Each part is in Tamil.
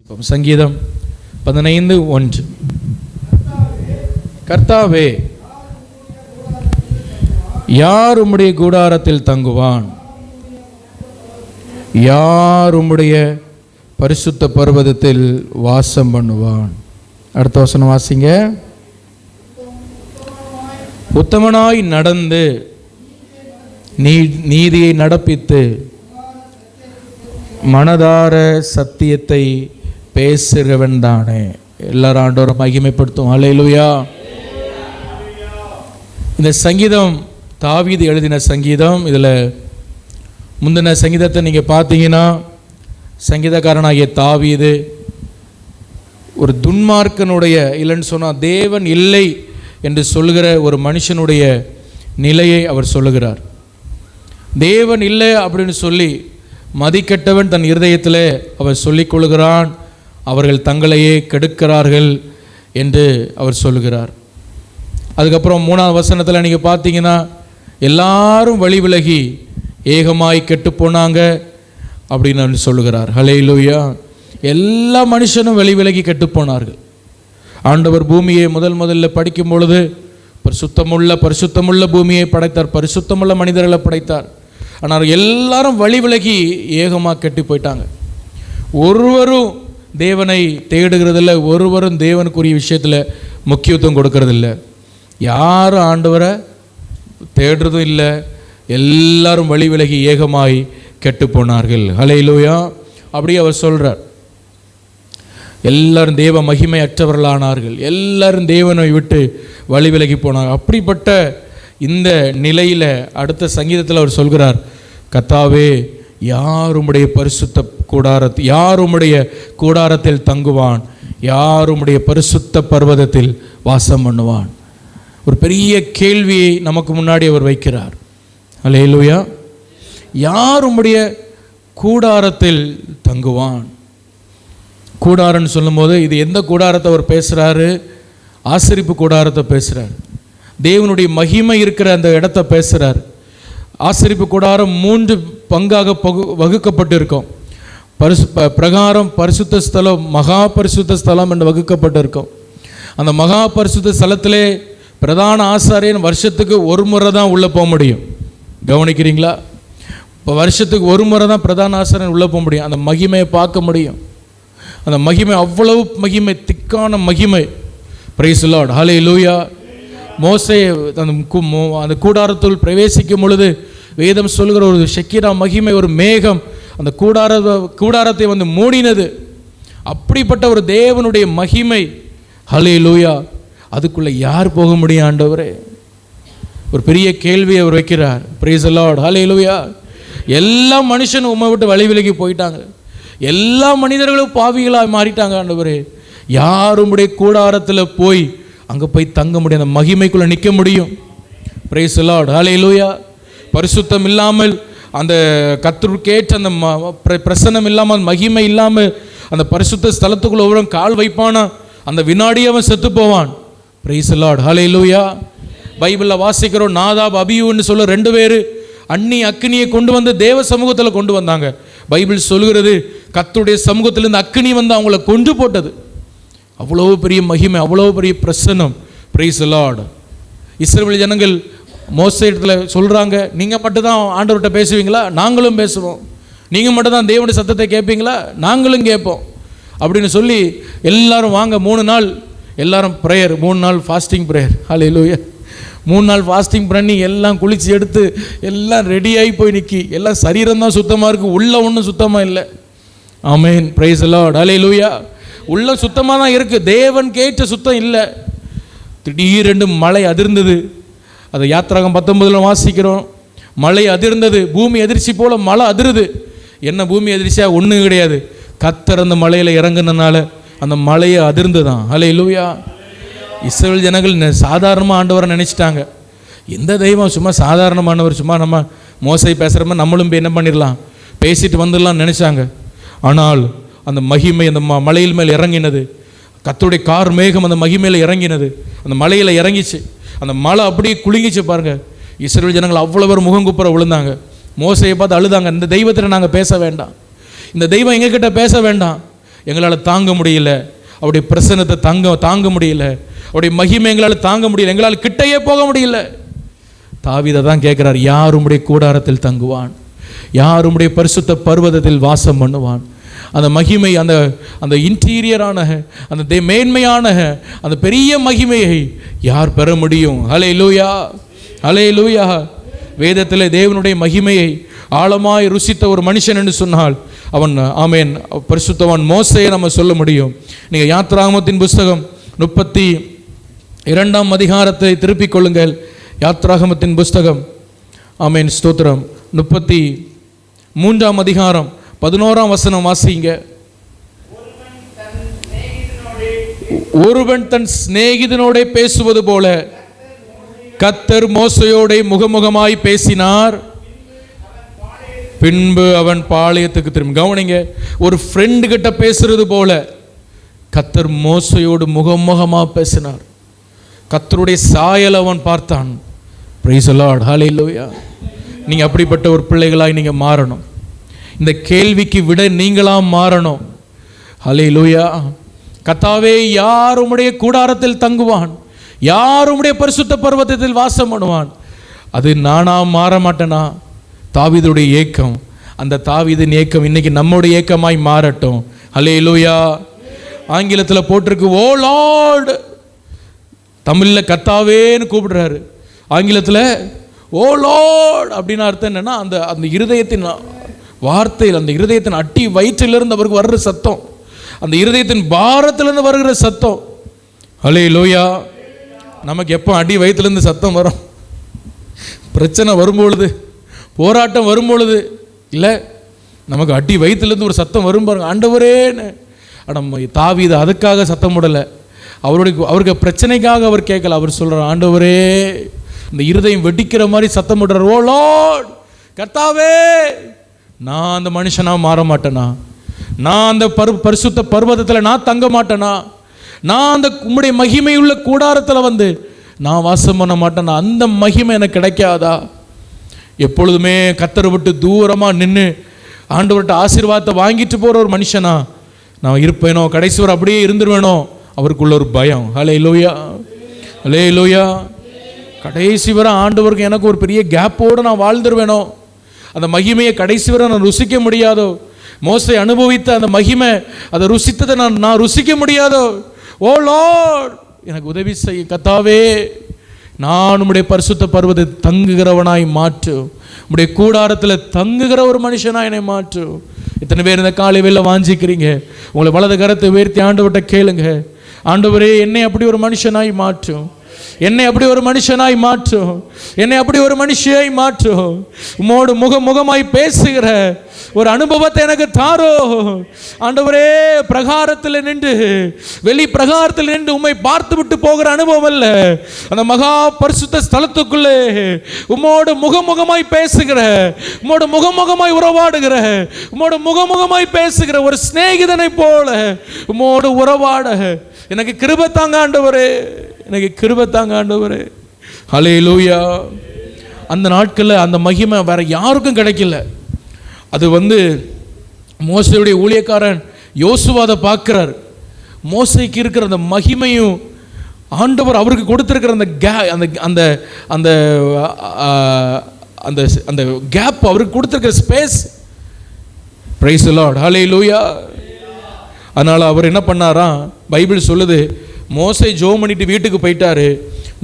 சங்கீதம் 15:1. கர்த்தாவே, யார் உம்முடைய கூடாரத்தில் தங்குவான்? யார் உம்முடைய பரிசுத்த பர்வதத்தில் வாசம் பண்ணுவான்? அடுத்த வசனம் வாசிங்க. உத்தமனாய் நடந்து நீதியை நடப்பித்து மனதார சத்தியத்தை பேசுகிறவன் தானே. எல்லாரும் ஆண்டவரை மகிமைப்படுத்தும். அல்லேலூயா. இந்த சங்கீதம் தாவீது எழுதின சங்கீதம். இதில் முந்தின சங்கீதத்தை நீங்கள் பார்த்தீங்கன்னா, சங்கீதக்காரனாகிய தாவீது ஒரு துன்மார்க்கனுடைய, இல்லைன்னு சொன்னால் தேவன் இல்லை என்று சொல்லுகிற ஒரு மனுஷனுடைய நிலையை அவர் சொல்லுகிறார். தேவன் இல்லை அப்படின்னு சொல்லி மதிக்கட்டவன் தன் இருதயத்தில் அவர் சொல்லிக் கொள்கிறான். அவர்கள் தங்களையே கெடுக்கிறார்கள் என்று அவர் சொல்லுகிறார். அதுக்கப்புறம் 3ஆம் வசனத்தில் நீங்கள் பார்த்தீங்கன்னா, எல்லாரும் வழி விலகி ஏகமாய் கெட்டு போனாங்க அப்படின்னு சொல்லுகிறார். ஹல்லேலூயா. எல்லா மனுஷனும் வழி விலகி கெட்டு போனார்கள். ஆண்டவர் பூமியை முதல்ல படிக்கும் பொழுது பரிசுத்தமுள்ள பூமியை படைத்தார், பரிசுத்தமுள்ள மனிதர்களை படைத்தார். ஆனால் எல்லாரும் வழி விலகி ஏகமாக கெட்டு போயிட்டாங்க. ஒருவரும் தேவனை தேடுகிறதில்ல, ஒருவரும் தேவனுக்குரிய விஷயத்தில் முக்கியத்துவம் கொடுக்கறதில்ல. யாரும் ஆண்டவரை தேடுறதும் இல்லை. எல்லாரும் வழி விலகி ஏகமாய் கெட்டு போனார்கள். ஹல்லேலூயா. அப்படியே அவர் சொல்கிறார், எல்லாரும் தேவ மகிமை அற்றவர்களானார்கள், எல்லாரும் தேவனை விட்டு வழி விலகி போனாங்க. அப்படிப்பட்ட இந்த நிலையில் அடுத்த சங்கீதத்தில் அவர் சொல்கிறார், கர்த்தாவே, யார் உம்முடைய பரிசுத்த யார் உம்முடைய கூடாரத்தில் தங்குவான்? யார் உம்முடைய பரிசுத்த பர்வதத்தில் வாசம் பண்ணுவான்? ஒரு பெரிய கேள்வியை நமக்கு முன்னாடி அவர் வைக்கிறார். அல்லேலூயா. யார் உம்முடைய கூடாரத்தில் தங்குவான்? கூடாரன்னு சொல்லும்போது இது எந்த கூடாரத்தை அவர் பேசுகிறாரு? ஆசரிப்பு கூடாரத்தை பேசுகிறார். தேவனுடைய மகிமை இருக்கிற அந்த இடத்த பேசுகிறார். ஆசரிப்பு கூடாரம் 3 பங்காக வகுக்கப்பட்டு இருக்கும். பிரகாரம், பரிசுத்த ஸ்தலம், மகா பரிசுத்த ஸ்தலம் என்று வகுக்கப்பட்டு இருக்கும். அந்த மகா பரிசுத்த ஸ்தலத்திலே பிரதான ஆசாரியன் வருஷத்துக்கு ஒரு முறை தான் உள்ளே போக முடியும். கவனிக்கிறீங்களா? இப்போ வருஷத்துக்கு ஒரு முறை தான் பிரதான ஆசாரியன் உள்ளே போக முடியும். அந்த மகிமையை பார்க்க முடியும். அந்த மகிமை அவ்வளவு மகிமை, திக்கான மகிமை. Praise the Lord. ஹல்லேலூயா. மோசே அந்த கூடாரத்துள் பிரவேசிக்கும் பொழுது வேதம் சொல்கிற ஒரு ஷெக்கீனா மகிமை, ஒரு மேகம் அந்த கூடாரத்தை மூடினது. அப்படிப்பட்ட ஒரு தேவனுடைய மகிமை. ஹல்லேலூயா. அதுக்குள்ளே யார் போக முடியும் ஆண்டவரே? ஒரு பெரிய கேள்வியை அவர் வைக்கிறார். Praise the Lord. ஹல்லேலூயா. எல்லா மனுஷனும் உம்மை விட்டு வழி விலகி போயிட்டாங்க. எல்லா மனிதர்களும் பாவிகளாக மாறிட்டாங்க ஆண்டவரே. யார் உம்முடைய கூடாரத்தில் போய் அங்கே போய் தங்க முடியும், அந்த மகிமைக்குள்ளே நிற்க முடியும்? Praise the Lord. ஹல்லேலூயா. பரிசுத்தம் இல்லாமல், அந்த கர்த்தருக்கேற்ற அந்த பிரசன்னம் இல்லாமல், அந்த மகிமை இல்லாமல் அந்த பரிசுத்த ஸ்தலத்துக்குள்ள ஒருவன் கால் வைப்பானா, அந்த வினாடியே அவன் செத்து போவான். Praise the Lord. ஹல்லேலூயா. பைபிளில் வாசிக்கிறோம், நாதாப் அபியூன்னு சொல்ல 2 பேர் அக்னியை கொண்டு வந்து தேவ சமூகத்தில் கொண்டு வந்தாங்க. பைபிள் சொல்கிறது, கர்த்தருடைய சமூகத்திலிருந்து அக்னி வந்து அவங்கள கொண்டு போட்டது. அவ்வளோ பெரிய மகிமை, அவ்வளோ பெரிய பிரசன்னம். Price the Lord. இஸ்ரவேல் ஜனங்கள் மோசே இடத்துல சொல்கிறாங்க, நீங்கள் மட்டும்தான் ஆண்டவர்கிட்ட பேசுவீங்களா? நாங்களும் பேசுவோம். நீங்கள் மட்டும்தான் தேவனுடைய சத்தத்தை கேட்பீங்களா? நாங்களும் கேட்போம் அப்படின்னு சொல்லி எல்லாரும் வாங்க 3 நாள் எல்லாரும் ப்ரேயர், 3 நாள் ஃபாஸ்டிங் ப்ரேயர். ஹல்லேலூயா. 3 நாள் ஃபாஸ்டிங் பண்ணி எல்லாம் குளித்து எடுத்து எல்லாம் ரெடியாகி போய் நிற்கி, எல்லாம் சரீரம் தான் சுத்தமாக இருக்குது, உள்ள ஒன்றும் சுத்தமாக இல்லை. Amen. Praise the Lord. Hallelujah. உள்ள சுத்தமாக தான் இருக்குது, தேவன் கேட்ட சுத்தம் இல்லை. திடீரென்று மழை அதிர்ந்தது. அதை யாத்திராகம் 19 வாசிக்கிறோம். மழை அதிர்ந்தது, பூமி அதிர்ச்சி போல மழை அதிருது. என்ன பூமி அதிர்ச்சியாக? ஒன்றும் கிடையாது. கர்த்தர் அந்த மலையில் இறங்குனதுனால அந்த மலையை அதிர்ந்து தான். ஹல்லேலூயா. இஸ்ரவேல் ஜனங்கள் சாதாரணமாக ஆண்டவரை நினச்சிட்டாங்க. எந்த தெய்வம் சும்மா சாதாரணமானவர், சும்மா நம்ம மோசை பேசுகிற மாதிரி நம்மளும் போய் என்ன பண்ணிடலாம், பேசிட்டு வந்துடலாம் நினச்சாங்க. ஆனால் அந்த மகிமை அந்த மலையில் மேல் இறங்கினது. கர்த்தருடைய கார் மேகம் அந்த மகிமையில் இறங்கினது, அந்த மலையில் இறங்கிச்சு. அந்த மலை அப்படியே குலுங்கிச்சு பாருங்கள். இஸ்ரவேல் ஜனங்கள் அவ்வளோ பேர் முகங்குப்புற விழுந்தாங்க. மோசையை பார்த்து அழுதாங்க, இந்த தெய்வத்தில் நாங்கள் பேச வேண்டாம், இந்த தெய்வம் எங்ககிட்ட பேச வேண்டாம், எங்களால் தாங்க முடியல, அவருடைய பிரசன்னத்தை தாங்க முடியல, அவருடைய மகிமை எங்களால் தாங்க முடியல, எங்களால் கிட்டையே போக முடியல. தாவீதை தான் கேட்கிறார், யார் உம்முடைய கூடாரத்தில் தங்குவான், யார் உம்முடைய பரிசுத்த பர்வதத்தில் வாசம் பண்ணுவான்? அந்த மகிமை, அந்த இன்டீரியரான அந்த மேன்மையான அந்த பெரிய மகிமையை யார் பெற முடியும்? ஹல்லேலூயா, ஹல்லேலூயா. வேதத்தில் தேவனுடைய மகிமையை ஆழமாய் ருசித்த ஒரு மனுஷன் என்று சொன்னால் அவன், ஆமேன், பரிசுத்தவான் மோசேயை நம்ம சொல்ல முடியும். நீங்கள் யாத்ராகமத்தின் புஸ்தகம் 32ஆம் அதிகாரத்தை திருப்பிக் கொள்ளுங்கள். யாத்ராகமத்தின் புஸ்தகம், ஆமேன், ஸ்தோத்திரம், 33ஆம் அதிகாரம் 11ஆம் வசனம் வாசிங்க. ஒருவன் தன் சிநேகிதனோட பேசுவது போல கர்த்தர் மோசேயோட முகமுகமாய் பேசினார், பின்பு அவன் பாளையத்துக்கு திரும்பி. கவனிங்க, ஒரு ஃப்ரெண்டு கிட்ட பேசுறது போல கர்த்தர் மோசேயோடு முகமுகமாக பேசினார். கர்த்தருடைய சாயல் அவன் பார்த்தான். பிரைஸ் தி லார்ட், ஹல்லேலூயா. நீங்க அப்படிப்பட்ட ஒரு பிள்ளைகளாய் நீங்க மாறணும். இந்த கேள்விக்கு விட நீங்களா மாறணும். ஹல்லேலூயா. கர்த்தாவே, யார் உம்முடைய கூடாரத்தில் தங்குவான், யார் உம்முடைய பரிசுத்த பர்வதத்தில் வாசம் பண்ணுவான்? அது நானா மாற மாட்டேனா? தாவீதுடைய ஏக்கம், அந்த தாவீதின் ஏக்கம் இன்னைக்கு நம்முடைய ஏக்கமாய் மாறட்டும். ஹல்லேலூயா. ஆங்கிலத்தில் போட்டிருக்கு ஓ லார்ட், தமிழில் கர்த்தாவேன்னு கூப்பிடுறாரு, ஆங்கிலத்தில் ஓ லார்ட் அப்படின்னு அர்த்தம் என்னன்னா, அந்த இருதயத்தின் வார்த்தையில், அந்த இருதயத்தின் அட்டி வயிற்றிலிருந்து அவருக்கு வர்ற சத்தம், அந்த இருதயத்தின் பாரத்திலிருந்து வருகிற சத்தம். ஹல்லேலூயா. நமக்கு எப்போ அடி வயிற்றுலேருந்து சத்தம் வரும்? பிரச்சனை வரும்பொழுது, போராட்டம் வரும்பொழுது இல்லை, நமக்கு அடி வயிற்றுலேருந்து ஒரு சத்தம் வரும் பாருங்க, ஆண்டவரேன்னு. நம்ம தாவீது அதுக்காக சத்தம் போடலை, அவருக்கு பிரச்சனைக்காக அவர் கேட்கல. அவர் சொல்கிறார், ஆண்டவரே, இந்த இருதயம் வெடிக்கிற மாதிரி சத்தம் போடுறார், ஓ லார்ட், கர்த்தாவே, நான் அந்த மனுஷனாக மாற மாட்டேனா? நான் அந்த பரிசுத்த பர்வதத்தில் நான் தங்க மாட்டேனா? நான் அந்த உம்முடைய மகிமையுள்ள கூடாரத்தில் வந்து நான் வாசம் பண்ண மாட்டேனா? அந்த மகிமை எனக்கு கிடைக்காதா? எப்பொழுதுமே கர்த்தரை விட்டு தூரமாக நின்று ஆண்டவர்கிட்ட ஆசீர்வாதத்தை வாங்கிட்டு போகிற ஒரு மனுஷனா நான் இருப்பேனோ? கடைசி வரை அப்படியே இருந்துருவேனோ? அவருக்குள்ள ஒரு பயம். ஹல்லேலூயா, ஹல்லேலூயா. கடைசி வரை ஆண்டவருக்கு எனக்கு ஒரு பெரிய கேப்போடு நான் வாழ்ந்துருவேனோ? அந்த மகிமையை கடைசி வரை நான் ருசிக்க முடியாதோ? மோசே அனுபவித்த அந்த மகிமை, அதை ருசித்ததை நான் ருசிக்க முடியாதோ? ஓ லார்ட், எனக்கு உதவி செய்ய கர்த்தாவே, நான் உம்முடைய பரிசுத்த பர்வதத்தில் தங்குகிறவனாய் மாற்று, உம்முடைய கூடாரத்தில் தங்குகிற ஒரு மனுஷனாய் என்னை மாற்று. இத்தனை பேர் இந்த காலை வேளை வாஞ்சிக்கிறீங்க, உங்களை வலது கரத்தை உயர்த்தி ஆண்டவர்கிட்ட கேளுங்க, ஆண்டவரே, என்னை அப்படி ஒரு மனுஷனாய் மாற்றும், என்னை அப்படி ஒரு மனுஷனாய் மாற்றும், என்னை அப்படி ஒரு மனுஷியாய் மாற்றும். உம்மோடு முகமாய் பேசுகிற ஒரு அனுபவத்தை எனக்கு தாரோ ஆண்டவரே. பிரகாரத்தில் நின்று, வெளி பிரகாரத்தில் நின்று உம்மை பார்த்து விட்டு போகிற அனுபவம் அல்ல, அந்த மகா பரிசுத்த ஸ்தலத்துக்குள்ளே உம்மோடு முகமாய் பேசுகிற, உம்மோடு முகமாய் உறவாடுகிற, உம்மோடு முகமாய் பேசுகிற ஒரு சிநேகிதனை போல உம்மோடு உறவாட எனக்கு கிருபை தாங்க ஆண்டவரே, எனக்கு கிருபை தாங்க ஆண்டவரே. ஹல்லேலூயா. அந்த நாட்களில் அந்த மகிமை வேற யாருக்கும் கிடைக்கல. அது மோசேயுடைய ஊழியக்காரன் யோசுவாவை பார்க்கிறார். மோசேக்கு இருக்கிற அந்த மகிமையும் ஆண்டவர் அவருக்கு கொடுத்திருக்கிற அந்த அந்த அந்த அந்த கேப், அவருக்கு கொடுத்திருக்கிற ஸ்பேஸ். பிரைஸ் தி லார்ட், ஹல்லேலூயா. அதனால் அவர் என்ன பண்ணாராம், பைபிள் சொல்லுது, மோசே ஜெபம் பண்ணிட்டு வீட்டுக்கு போயிட்டாரு.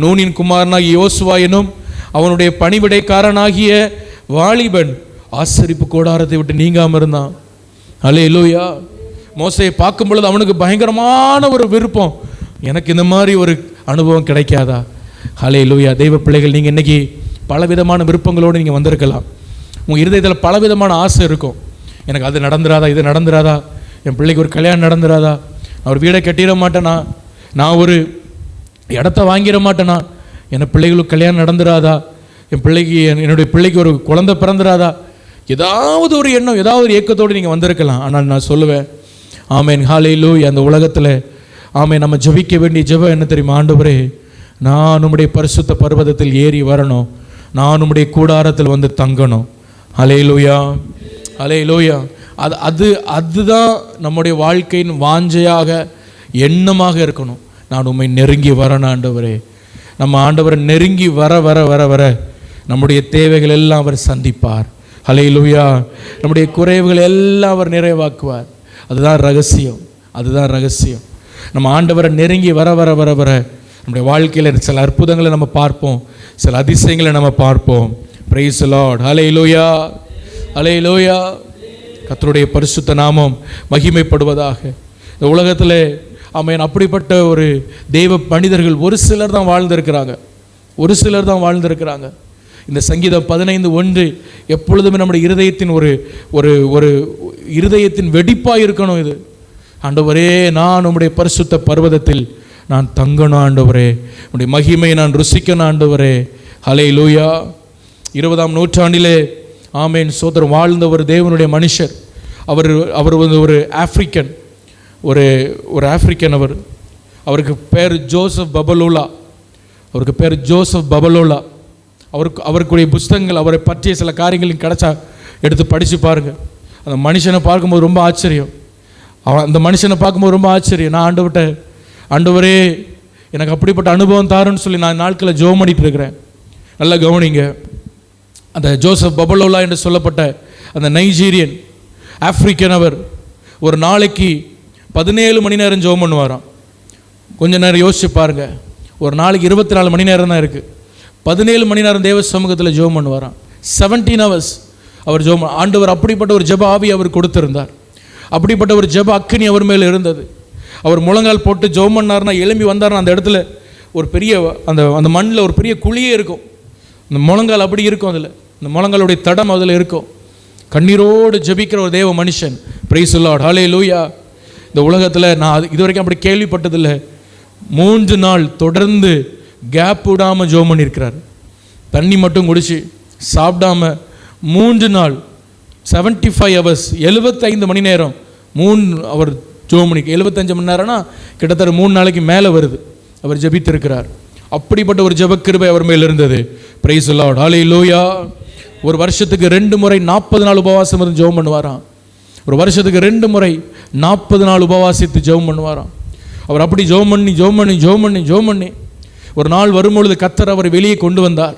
நூனின் குமாரனாகிய யோசுவா எனும் அவனுடைய பணிவிடைக்காரனாகிய வாலிபன் ஆசரிப்பு கூடாரத்தை விட்டு நீங்காமல் இருந்தான். ஹல்லேலூயா. மோசேயை பார்க்கும் பொழுது அவனுக்கு பயங்கரமான ஒரு விருப்பம், எனக்கு இந்த மாதிரி ஒரு அனுபவம் கிடைக்காதா? ஹல்லேலூயா. தெய்வ பிள்ளைகள், நீங்கள் இன்றைக்கி பலவிதமான விருப்பங்களோடு நீங்கள் வந்திருக்கலாம். உங்கள் இருதயத்தில் பலவிதமான ஆசை இருக்கும். எனக்கு அது நடந்துராதா, இது நடந்துராதா, என் பிள்ளைக்கு ஒரு கல்யாணம் நடந்துராதா, நான் ஒரு வீடை கட்டிட மாட்டேனா, நான் ஒரு இடத்த வாங்கிட மாட்டேனா, என் பிள்ளைகளுக்கு கல்யாணம் நடந்துராதா, என்னுடைய பிள்ளைக்கு ஒரு குழந்தை பிறந்துராதா, ஏதாவது ஒரு எண்ணம், ஏதாவது ஒரு ஏக்கத்தோடு நீங்கள் வந்திருக்கலாம். ஆனால் நான் சொல்லுவேன், ஆமேன், ஹல்லேலூயா. அந்த உலகத்தில் ஆமேன், நம்ம ஜெபிக்க வேண்டிய ஜெபம் என்ன தெரியுமா? ஆண்டவரே, நான் உம்முடைய பரிசுத்த பர்வதத்தில் ஏறி வரணும், நான் உம்முடைய கூடாரத்தில் வந்து தங்கணும். ஹல்லேலூயா, ஹல்லேலூயா. அதுதான் நம்முடைய வாழ்க்கையின் வாஞ்சையாக எண்ணமாக இருக்கணும். நான் உம்மை நெருங்கி வரணும் ஆண்டவரே. நம்ம ஆண்டவரை நெருங்கி வர வர வர வர நம்முடைய தேவைகள் எல்லாம் அவர் சந்திப்பார். ஹல்லேலூயா. நம்முடைய குறைவுகள் எல்லாம் அவர் நிறைவாக்குவார். அதுதான் ரகசியம், அதுதான் ரகசியம். நம்ம ஆண்டவரை நெருங்கி வர வர வர வர நம்முடைய வாழ்க்கையில் சில அற்புதங்களை நம்ம பார்ப்போம், சில அதிசயங்களை நம்ம பார்ப்போம். Praise the Lord. Hallelujah, hallelujah. கர்த்தருடைய பரிசுத்த நாமம் மகிமைப்படுவதாக. இந்த உலகத்தில் ஆமென், அப்படிப்பட்ட ஒரு தெய்வ மனிதர்கள் ஒரு சிலர் தான் வாழ்ந்திருக்கிறாங்க, ஒரு சிலர் தான் வாழ்ந்திருக்கிறாங்க. இந்த சங்கீதம் 15:1 எப்பொழுதுமே நம்முடைய இருதயத்தின் ஒரு ஒரு ஒரு இருதயத்தின் வெடிப்பாக இருக்கணும். இது ஆண்டவரே, நான் உம்முடைய பரிசுத்த பர்வதத்தில் நான் தங்கணும் ஆண்டவரே, உம்முடைய மகிமையை நான் ருசிக்கணும் ஆண்டவரே. ஹல்லேலூயா. 20ஆம் நூற்றாண்டிலே ஆமேன் சோதரம் வாழ்ந்த ஒரு தேவனுடைய மனுஷர். அவர் வந்து ஒரு ஆப்பிரிக்கன், ஒரு ஆப்பிரிக்கன். அவருக்கு பேர் ஜோசப் பபலோலா. அவருக்கு பேர் ஜோசப் பபலோலா. அவருக்குடைய புஸ்தகங்கள், அவரை பற்றிய சில காரியங்கள் கிடைச்சா எடுத்து படித்து பாருங்கள். அந்த மனுஷனை பார்க்கும்போது ரொம்ப ஆச்சரியம். அந்த மனுஷனை பார்க்கும்போது ரொம்ப ஆச்சரியம். நான் ஆண்டவரே எனக்கு அப்படிப்பட்ட அனுபவம் தாருன்னு சொல்லி நான் நாட்களில் ஜெபம் பண்ணிட்டு இருக்கிறேன். நல்லா கவனிங்க. அந்த ஜோசப் பபலோலா என்று சொல்லப்பட்ட அந்த நைஜீரியன் ஆப்பிரிக்கன், அவர் ஒரு நாளைக்கு 17 மணி நேரம் ஜெபம் பண்ணுவாராம். கொஞ்சம் நேரம் யோசிச்சு பாருங்க. ஒரு நாளைக்கு 24 மணி நேரம் தான் இருக்குது. 17 மணி நேரம் தேவ சமூகத்தில் ஜெபம் பண்ணுவாராம். 17 hours அவர் ஜெபம். ஆண்டவர் அப்படிப்பட்ட ஒரு ஜெப ஆவி அவர் கொடுத்திருந்தார். அப்படிப்பட்ட ஒரு ஜெப அக்கினி அவர் மேல் இருந்தது. அவர் முழங்கால் போட்டு ஜெபம் பண்ணார்னா, எழும்பி வந்தார்னா, அந்த இடத்துல ஒரு பெரிய அந்த மண்ணில் ஒரு பெரிய குழியே இருக்கும். அந்த முழங்கால் அப்படி இருக்கும், அதில் இந்த முழங்காலுடைய தடம் அதில் இருக்கும். கண்ணீரோடு ஜெபிக்கிற ஒரு தேவ மனுஷன். Praise the Lord. ஹல்லேலூயா. இந்த உலகத்தில் நான் இதுவரைக்கும் அப்படி கேள்விப்பட்டதில்லை. 3 நாள் தொடர்ந்து கேப் விடாமல் ஜெபம் பண்ணியிருக்கிறார். தண்ணி மட்டும் குடிச்சு சாப்பிடாம 3 நாள் 75 hours 75 மணி நேரம் அவர் ஜெபம் பண்ணி 75 மணி நேரம்னா கிட்டத்தட்ட 3 நாளைக்கு மேலே வருது. அவர் ஜெபித்திருக்கிறார். அப்படிப்பட்ட ஒரு ஜெப கிருபை அவர் மேல் இருந்தது. Praise the Lord. ஹல்லேலூயா. ஒரு வருஷத்துக்கு 2 முறை 40 நாள் உபவாசம் இருந்து ஜெபம் பண்ணுவாராம். ஒரு வருஷத்துக்கு 2 முறை 40 நாள் உபவாசித்து ஜெபம் பண்ணுவாராம். அவர் அப்படி ஜெபம் பண்ணி ஒரு நாள் வரும்பொழுது கர்த்தர் அவரை வெளியே கொண்டு வந்தார்.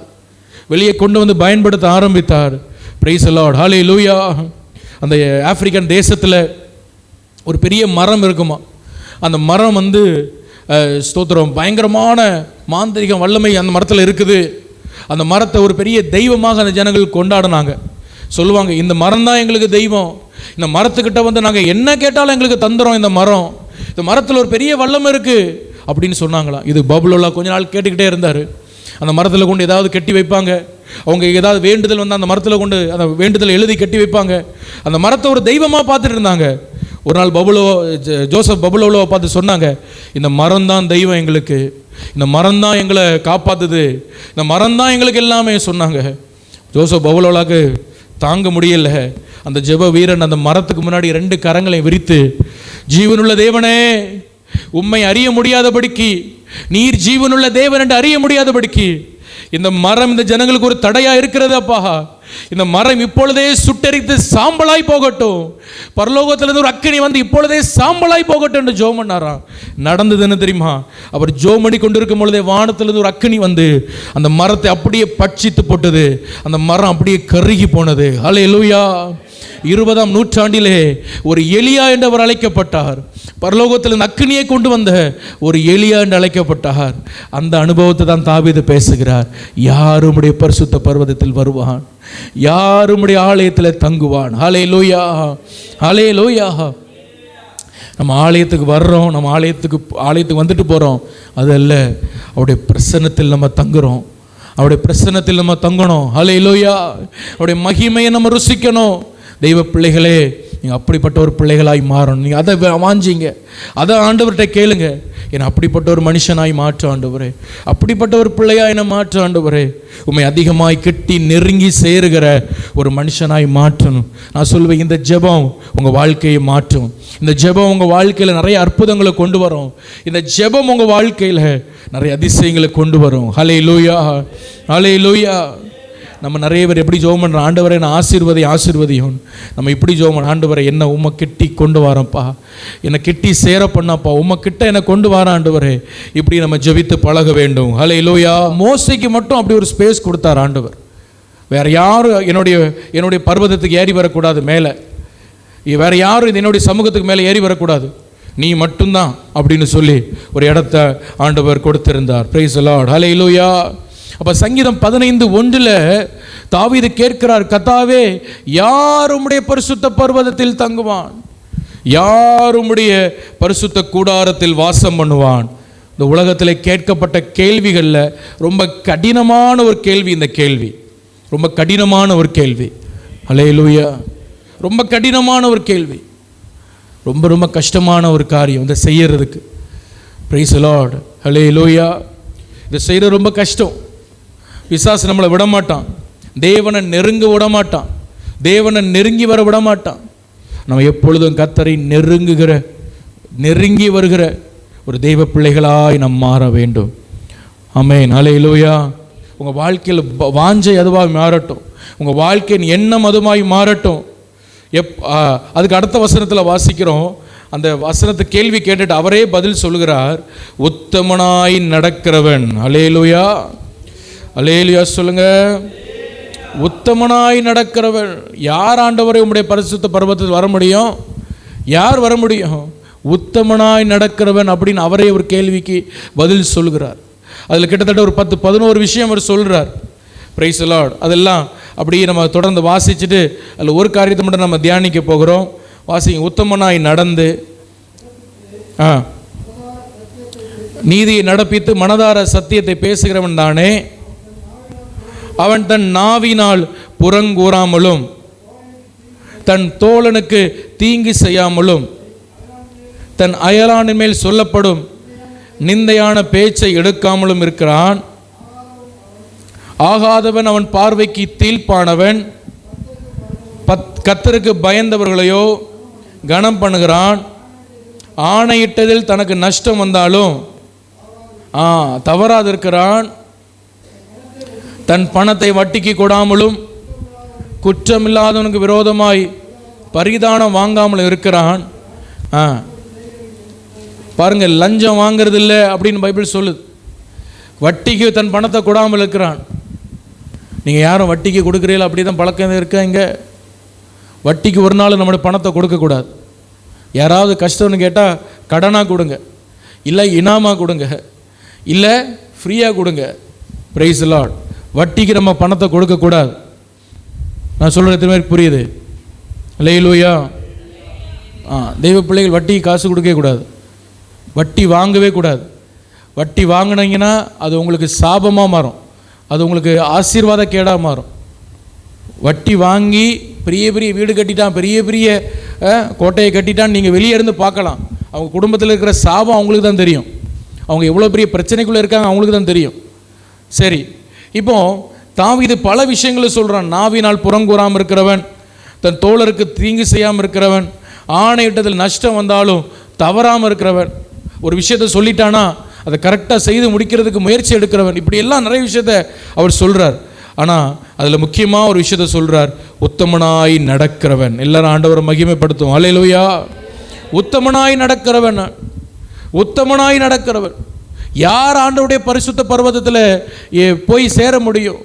வெளியே கொண்டு வந்து பயன்படுத்த ஆரம்பித்தார். Praise the Lord. ஹல்லேலூயா. அந்த ஆப்பிரிக்கன் தேசத்தில் ஒரு பெரிய மரம் இருக்குமா. அந்த மரம் வந்து ஸ்தோத்திரம் பயங்கரமான மாந்திரிகம் வல்லமை அந்த மரத்தில் இருக்குது. அந்த மரத்தை ஒரு பெரிய தெய்வமாக அந்த ஜனங்கள் கொண்டாடினாங்க. சொல்லுவாங்க, இந்த மரம் தான் எங்களுக்கு தெய்வம், இந்த மரத்துக்கிட்ட வந்து நாங்கள் என்ன கேட்டாலும் எங்களுக்கு தந்துடும், இந்த மரத்தில் ஒரு பெரிய வல்லமை இருக்குது அப்படின்னு சொன்னாங்களாம். இது பபலோலா கொஞ்ச நாள் கேட்டுக்கிட்டே இருந்தார். அந்த மரத்தில் கொண்டு ஏதாவது கட்டி வைப்பாங்க. அவங்க ஏதாவது வேண்டுதல் வந்து அந்த மரத்தில் கொண்டு அந்த வேண்டுதல் எழுதி கட்டி வைப்பாங்க. அந்த மரத்தை ஒரு தெய்வமாக பார்த்துட்டு இருந்தாங்க. ஒரு நாள் ஜோசப் பபலோலாவை பார்த்து சொன்னாங்க, இந்த மரம் தான் தெய்வம் எங்களுக்கு, இந்த மரம் தான் எங்களை காப்பாற்றுது, இந்த மரம் தான் எங்களுக்கு எல்லாமே சொன்னாங்க. ஜோசப் பபலோலாவுக்கு தாங்க முடியல. அந்த ஜெப வீரன் அந்த மரத்துக்கு முன்னாடி 2 கரங்களை விரித்து, ஜீவனுள்ள தேவனே, உம்மை அறிய முடியாதபடிக்கு, நீர் ஜீவனுள்ள தேவன் என்று அறிய முடியாதபடிக்கு இந்த மரம் இந்த ஜனங்களுக்கு ஒரு தடையா இருக்கிறது அப்பா. இந்த மரம் இப்பொழுதே சுட்டெரித்து சாம்பலாய் போகட்டும், பரலோகத்திலிருந்து ஒரு அக்கினி வந்து இப்பொழுதே சாம்பலாய் போகட்டும் என்று ஜெபம் பண்ணாராம். நடந்ததுன்னு தெரியுமா? அவர் ஜெபம் பண்ணி கொண்டிருக்கும் பொழுதே வானத்திலிருந்து ஒரு அக்கினி வந்து அந்த மரத்தை அப்படியே பட்சித்து போட்டது. அந்த மரம் அப்படியே கருகி போனது. ஹல்லேலூயா. 20ஆம் நூற்றாண்டிலே ஒரு எலியா என்று அவர் அழைக்கப்பட்டார். பரலோகத்தில் அக்கினியை கொண்டு வந்த ஒரு எலியா என்று அழைக்கப்பட்டார். அந்த அனுபவத்தை தான் தாவீது பேசுகிறார். யார் உம்முடைய பரிசுத்த பர்வதத்தில் வருவான், யார் உம்முடைய ஆலயத்தில் தங்குவான். ஹல்லேலூயா, ஹல்லேலூயா. நம்ம ஆலயத்துக்கு வர்றோம், நம்ம ஆலயத்துக்கு வந்துட்டு போகிறோம், அதல்ல, அவருடைய பிரசன்னத்தில் நம்ம தங்குறோம், அவருடைய பிரசன்னத்தில் நம்ம தங்கணும். ஹல்லேலூயா. அவருடைய மகிமையை நம்ம ருசிக்கணும். தெய்வ பிள்ளைகளே, நீங்கள் அப்படிப்பட்ட ஒரு பிள்ளைகளாய் மாறணும். நீங்கள் அதை வாஞ்சிங்க, அதை ஆண்டவர்கிட்ட கேளுங்க. என்னை அப்படிப்பட்ட ஒரு மனுஷனாய் மாற்று ஆண்டவரே, அப்படிப்பட்ட ஒரு பிள்ளையாய் என்னை மாற்று ஆண்டவரே, உண்மை அதிகமாய் கெட்டி நெருங்கி சேருகிற ஒரு மனுஷனாய் மாற்றணும். நான் சொல்லுவேன், இந்த ஜெபம் உங்கள் வாழ்க்கையை மாற்றும். இந்த ஜெபம் உங்கள் வாழ்க்கையில் நிறைய அற்புதங்களை கொண்டு வரும். இந்த ஜெபம் உங்கள் வாழ்க்கையில் நிறைய அதிசயங்களை கொண்டு வரும். ஹல்லேலூயா, ஹல்லேலூயா. நம்ம நிறைய பேர் எப்படி ஜெபம் பண்ணுறோம், ஆண்டவரை நான் ஆசீர்வதியும். நம்ம இப்படி ஜெபம் பண்ண, ஆண்டவரை என்ன உம்மை கிட்டி கொண்டு வரப்பா, என்னை கிட்டி சேர பண்ணப்பா, உம்மை கிட்ட என்னை கொண்டு வர ஆண்டவரே. இப்படி நம்ம ஜெபித்து பழக வேண்டும். ஹல்லேலூயா. மோசேக்கு மட்டும் அப்படி ஒரு ஸ்பேஸ் கொடுத்தார் ஆண்டவர். வேறு யாரும் என்னுடைய பர்வதத்துக்கு ஏறி வரக்கூடாது, மேலே வேறு யாரும் என்னுடைய சமூகத்துக்கு மேலே ஏறி வரக்கூடாது, நீ மட்டும்தான் அப்படின்னு சொல்லி ஒரு இடத்த ஆண்டவர் கொடுத்திருந்தார். Praise the Lord. ஹல்லேலூயா. அப்போ சங்கீதம் 15:1 தாவீது கேட்கிறார், கர்த்தாவே யார் உம்முடைய பரிசுத்த பர்வதத்தில் தங்குவான், யார் உம்முடைய பரிசுத்த கூடாரத்தில் வாசம் பண்ணுவான். இந்த உலகத்தில் கேட்கப்பட்ட கேள்விகளில் ரொம்ப கடினமான ஒரு கேள்வி இந்த கேள்வி, ரொம்ப கடினமான ஒரு கேள்வி. ஹல்லேலூயா. ரொம்ப கடினமான ஒரு கேள்வி, ரொம்ப ரொம்ப கஷ்டமான ஒரு காரியம் இதை செய்யறதுக்கு. Praise the Lord. ஹல்லேலூயா. இதை செய்கிறது ரொம்ப கஷ்டம். பிசாசு நம்மளை விடமாட்டான், தேவனை நெருங்க விடமாட்டான், தேவனை நெருங்கி வர விடமாட்டான். நம்ம எப்பொழுதும் கர்த்தரை நெருங்கி வருகிற ஒரு தெய்வ பிள்ளைகளாய் நாம் மாற வேண்டும். ஆமென். ஹல்லேலூயா. உங்கள் வாழ்க்கையில் வாஞ்சை அதுவாக மாறட்டும், உங்கள் வாழ்க்கையின் எண்ணம் அதுவாய் மாறட்டும். அதுக்கு அடுத்த வசனத்தில் வாசிக்கிறோம். அந்த வசனத்தை கேள்வி கேட்டுட்டு அவரே பதில் சொல்லுகிறார், உத்தமனாய் நடக்கிறவன். ஹல்லேலூயா. ஹல்லேலூயா சொல்லுங்க. உத்தமனாய் நடக்கிறவன். யார் ஆண்டவரை உம்முடைய பரிசுத்த பர்வதத்தில் வர முடியும்? யார் வர முடியும்? உத்தமனாய் நடக்கிறவன் அப்படின்னு அவரே ஒரு கேள்விக்கு பதில் சொல்லுகிறார். அதில் கிட்டத்தட்ட ஒரு 10-11 விஷயம் அவர் சொல்கிறார். Price the Lord. அதெல்லாம் அப்படியே நம்ம தொடர்ந்து வாசிச்சுட்டு அதில் ஒரு காரியத்தை மட்டும் நம்ம தியானிக்க போகிறோம். வாசிங்க. உத்தமனாய் நடந்து நீதியை நடப்பித்து மனதார சத்தியத்தை பேசுகிறவன் தானே, அவன் தன் நாவினால் புறங்கூறாமலும் தன் தோழனுக்கு தீங்கு செய்யாமலும் தன் அயலானின் மேல் சொல்லப்படும் நிந்தையான பேச்சை எடுக்காமலும் இருக்கிறான். ஆகாதவன் அவன் பார்வைக்கு தீர்ப்பானவன், கர்த்தருக்கு பயந்தவர்களையோ கனம் பண்ணுகிறான். ஆணையிட்டதில் தனக்கு நஷ்டம் வந்தாலும் தவறாதிருக்கிறான். தன் பணத்தை வட்டிக்கு கொடாமலும் குற்றமில்லாதவனுக்கு விரோதமாய் பரிதானம் வாங்காமலும் இருக்கிறான். பாருங்க, லஞ்சம் வாங்கிறது இல்லை அப்படின்னு பைபிள் சொல்லுது. வட்டிக்கு தன் பணத்தை கொடாமல் இருக்கிறான். நீங்கள் யாரும் வட்டிக்கு கொடுக்குறீங்களா? அப்படி தான் பழக்கம் இருக்கா? இங்கே வட்டிக்கு ஒரு நாள் நம்மளுடைய பணத்தை கொடுக்கக்கூடாது. யாராவது கஷ்டம்னு கேட்டால் கடனாக கொடுங்க, இல்லை இனாமாக கொடுங்க, இல்லை ஃப்ரீயாக கொடுங்க. Price the Lord. வட்டிக்கு நம்ம பணத்தை கொடுக்கக்கூடாது. நான் சொல்கிற எத்தனை பேருக்கு புரியுது? ஹல்லேலூயா. தெய்வ பிள்ளைகள் வட்டிக்கு காசு கொடுக்கவே கூடாது, வட்டி வாங்கவே கூடாது. வட்டி வாங்கினீங்கன்னா அது உங்களுக்கு சாபமாக மாறும், அது உங்களுக்கு ஆசீர்வாத கேடாக மாறும். வட்டி வாங்கி பெரிய பெரிய வீடு கட்டிட்டான், பெரிய பெரிய கோட்டையை கட்டிட்டான்னு நீங்கள் வெளியே இருந்து பார்க்கலாம். அவங்க குடும்பத்தில் இருக்கிற சாபம் அவங்களுக்கு தான் தெரியும், அவங்க எவ்வளோ பெரிய பிரச்சனைக்குள்ளே இருக்காங்க அவங்களுக்கு தான் தெரியும். சரி, இப்போ தாவீது பல விஷயங்களை சொல்கிறான். நாவினால் புறங்கூறாமல் இருக்கிறவன், தன் தோழருக்கு தீங்கு செய்யாமல் இருக்கிறவன், ஆணையிட்டதில் நஷ்டம் வந்தாலும் தவறாமல் இருக்கிறவன். ஒரு விஷயத்தை சொல்லிட்டானா அதை கரெக்டாக செய்து முடிக்கிறதுக்கு முயற்சி எடுக்கிறவன். இப்படி எல்லாம் நிறைய விஷயத்தை அவர் சொல்கிறார். ஆனால் அதில் முக்கியமாக ஒரு விஷயத்தை சொல்கிறார், உத்தமனாய் நடக்கிறவன். எல்லாரும் ஆண்டவரை மகிமைப்படுத்தும். ஹல்லேலூயா. உத்தமனாய் நடக்கிறவன், உத்தமனாய் நடக்கிறவன். யார் ஆண்டவருடைய பரிசுத்த பர்வதத்தில் போய் சேர முடியும்?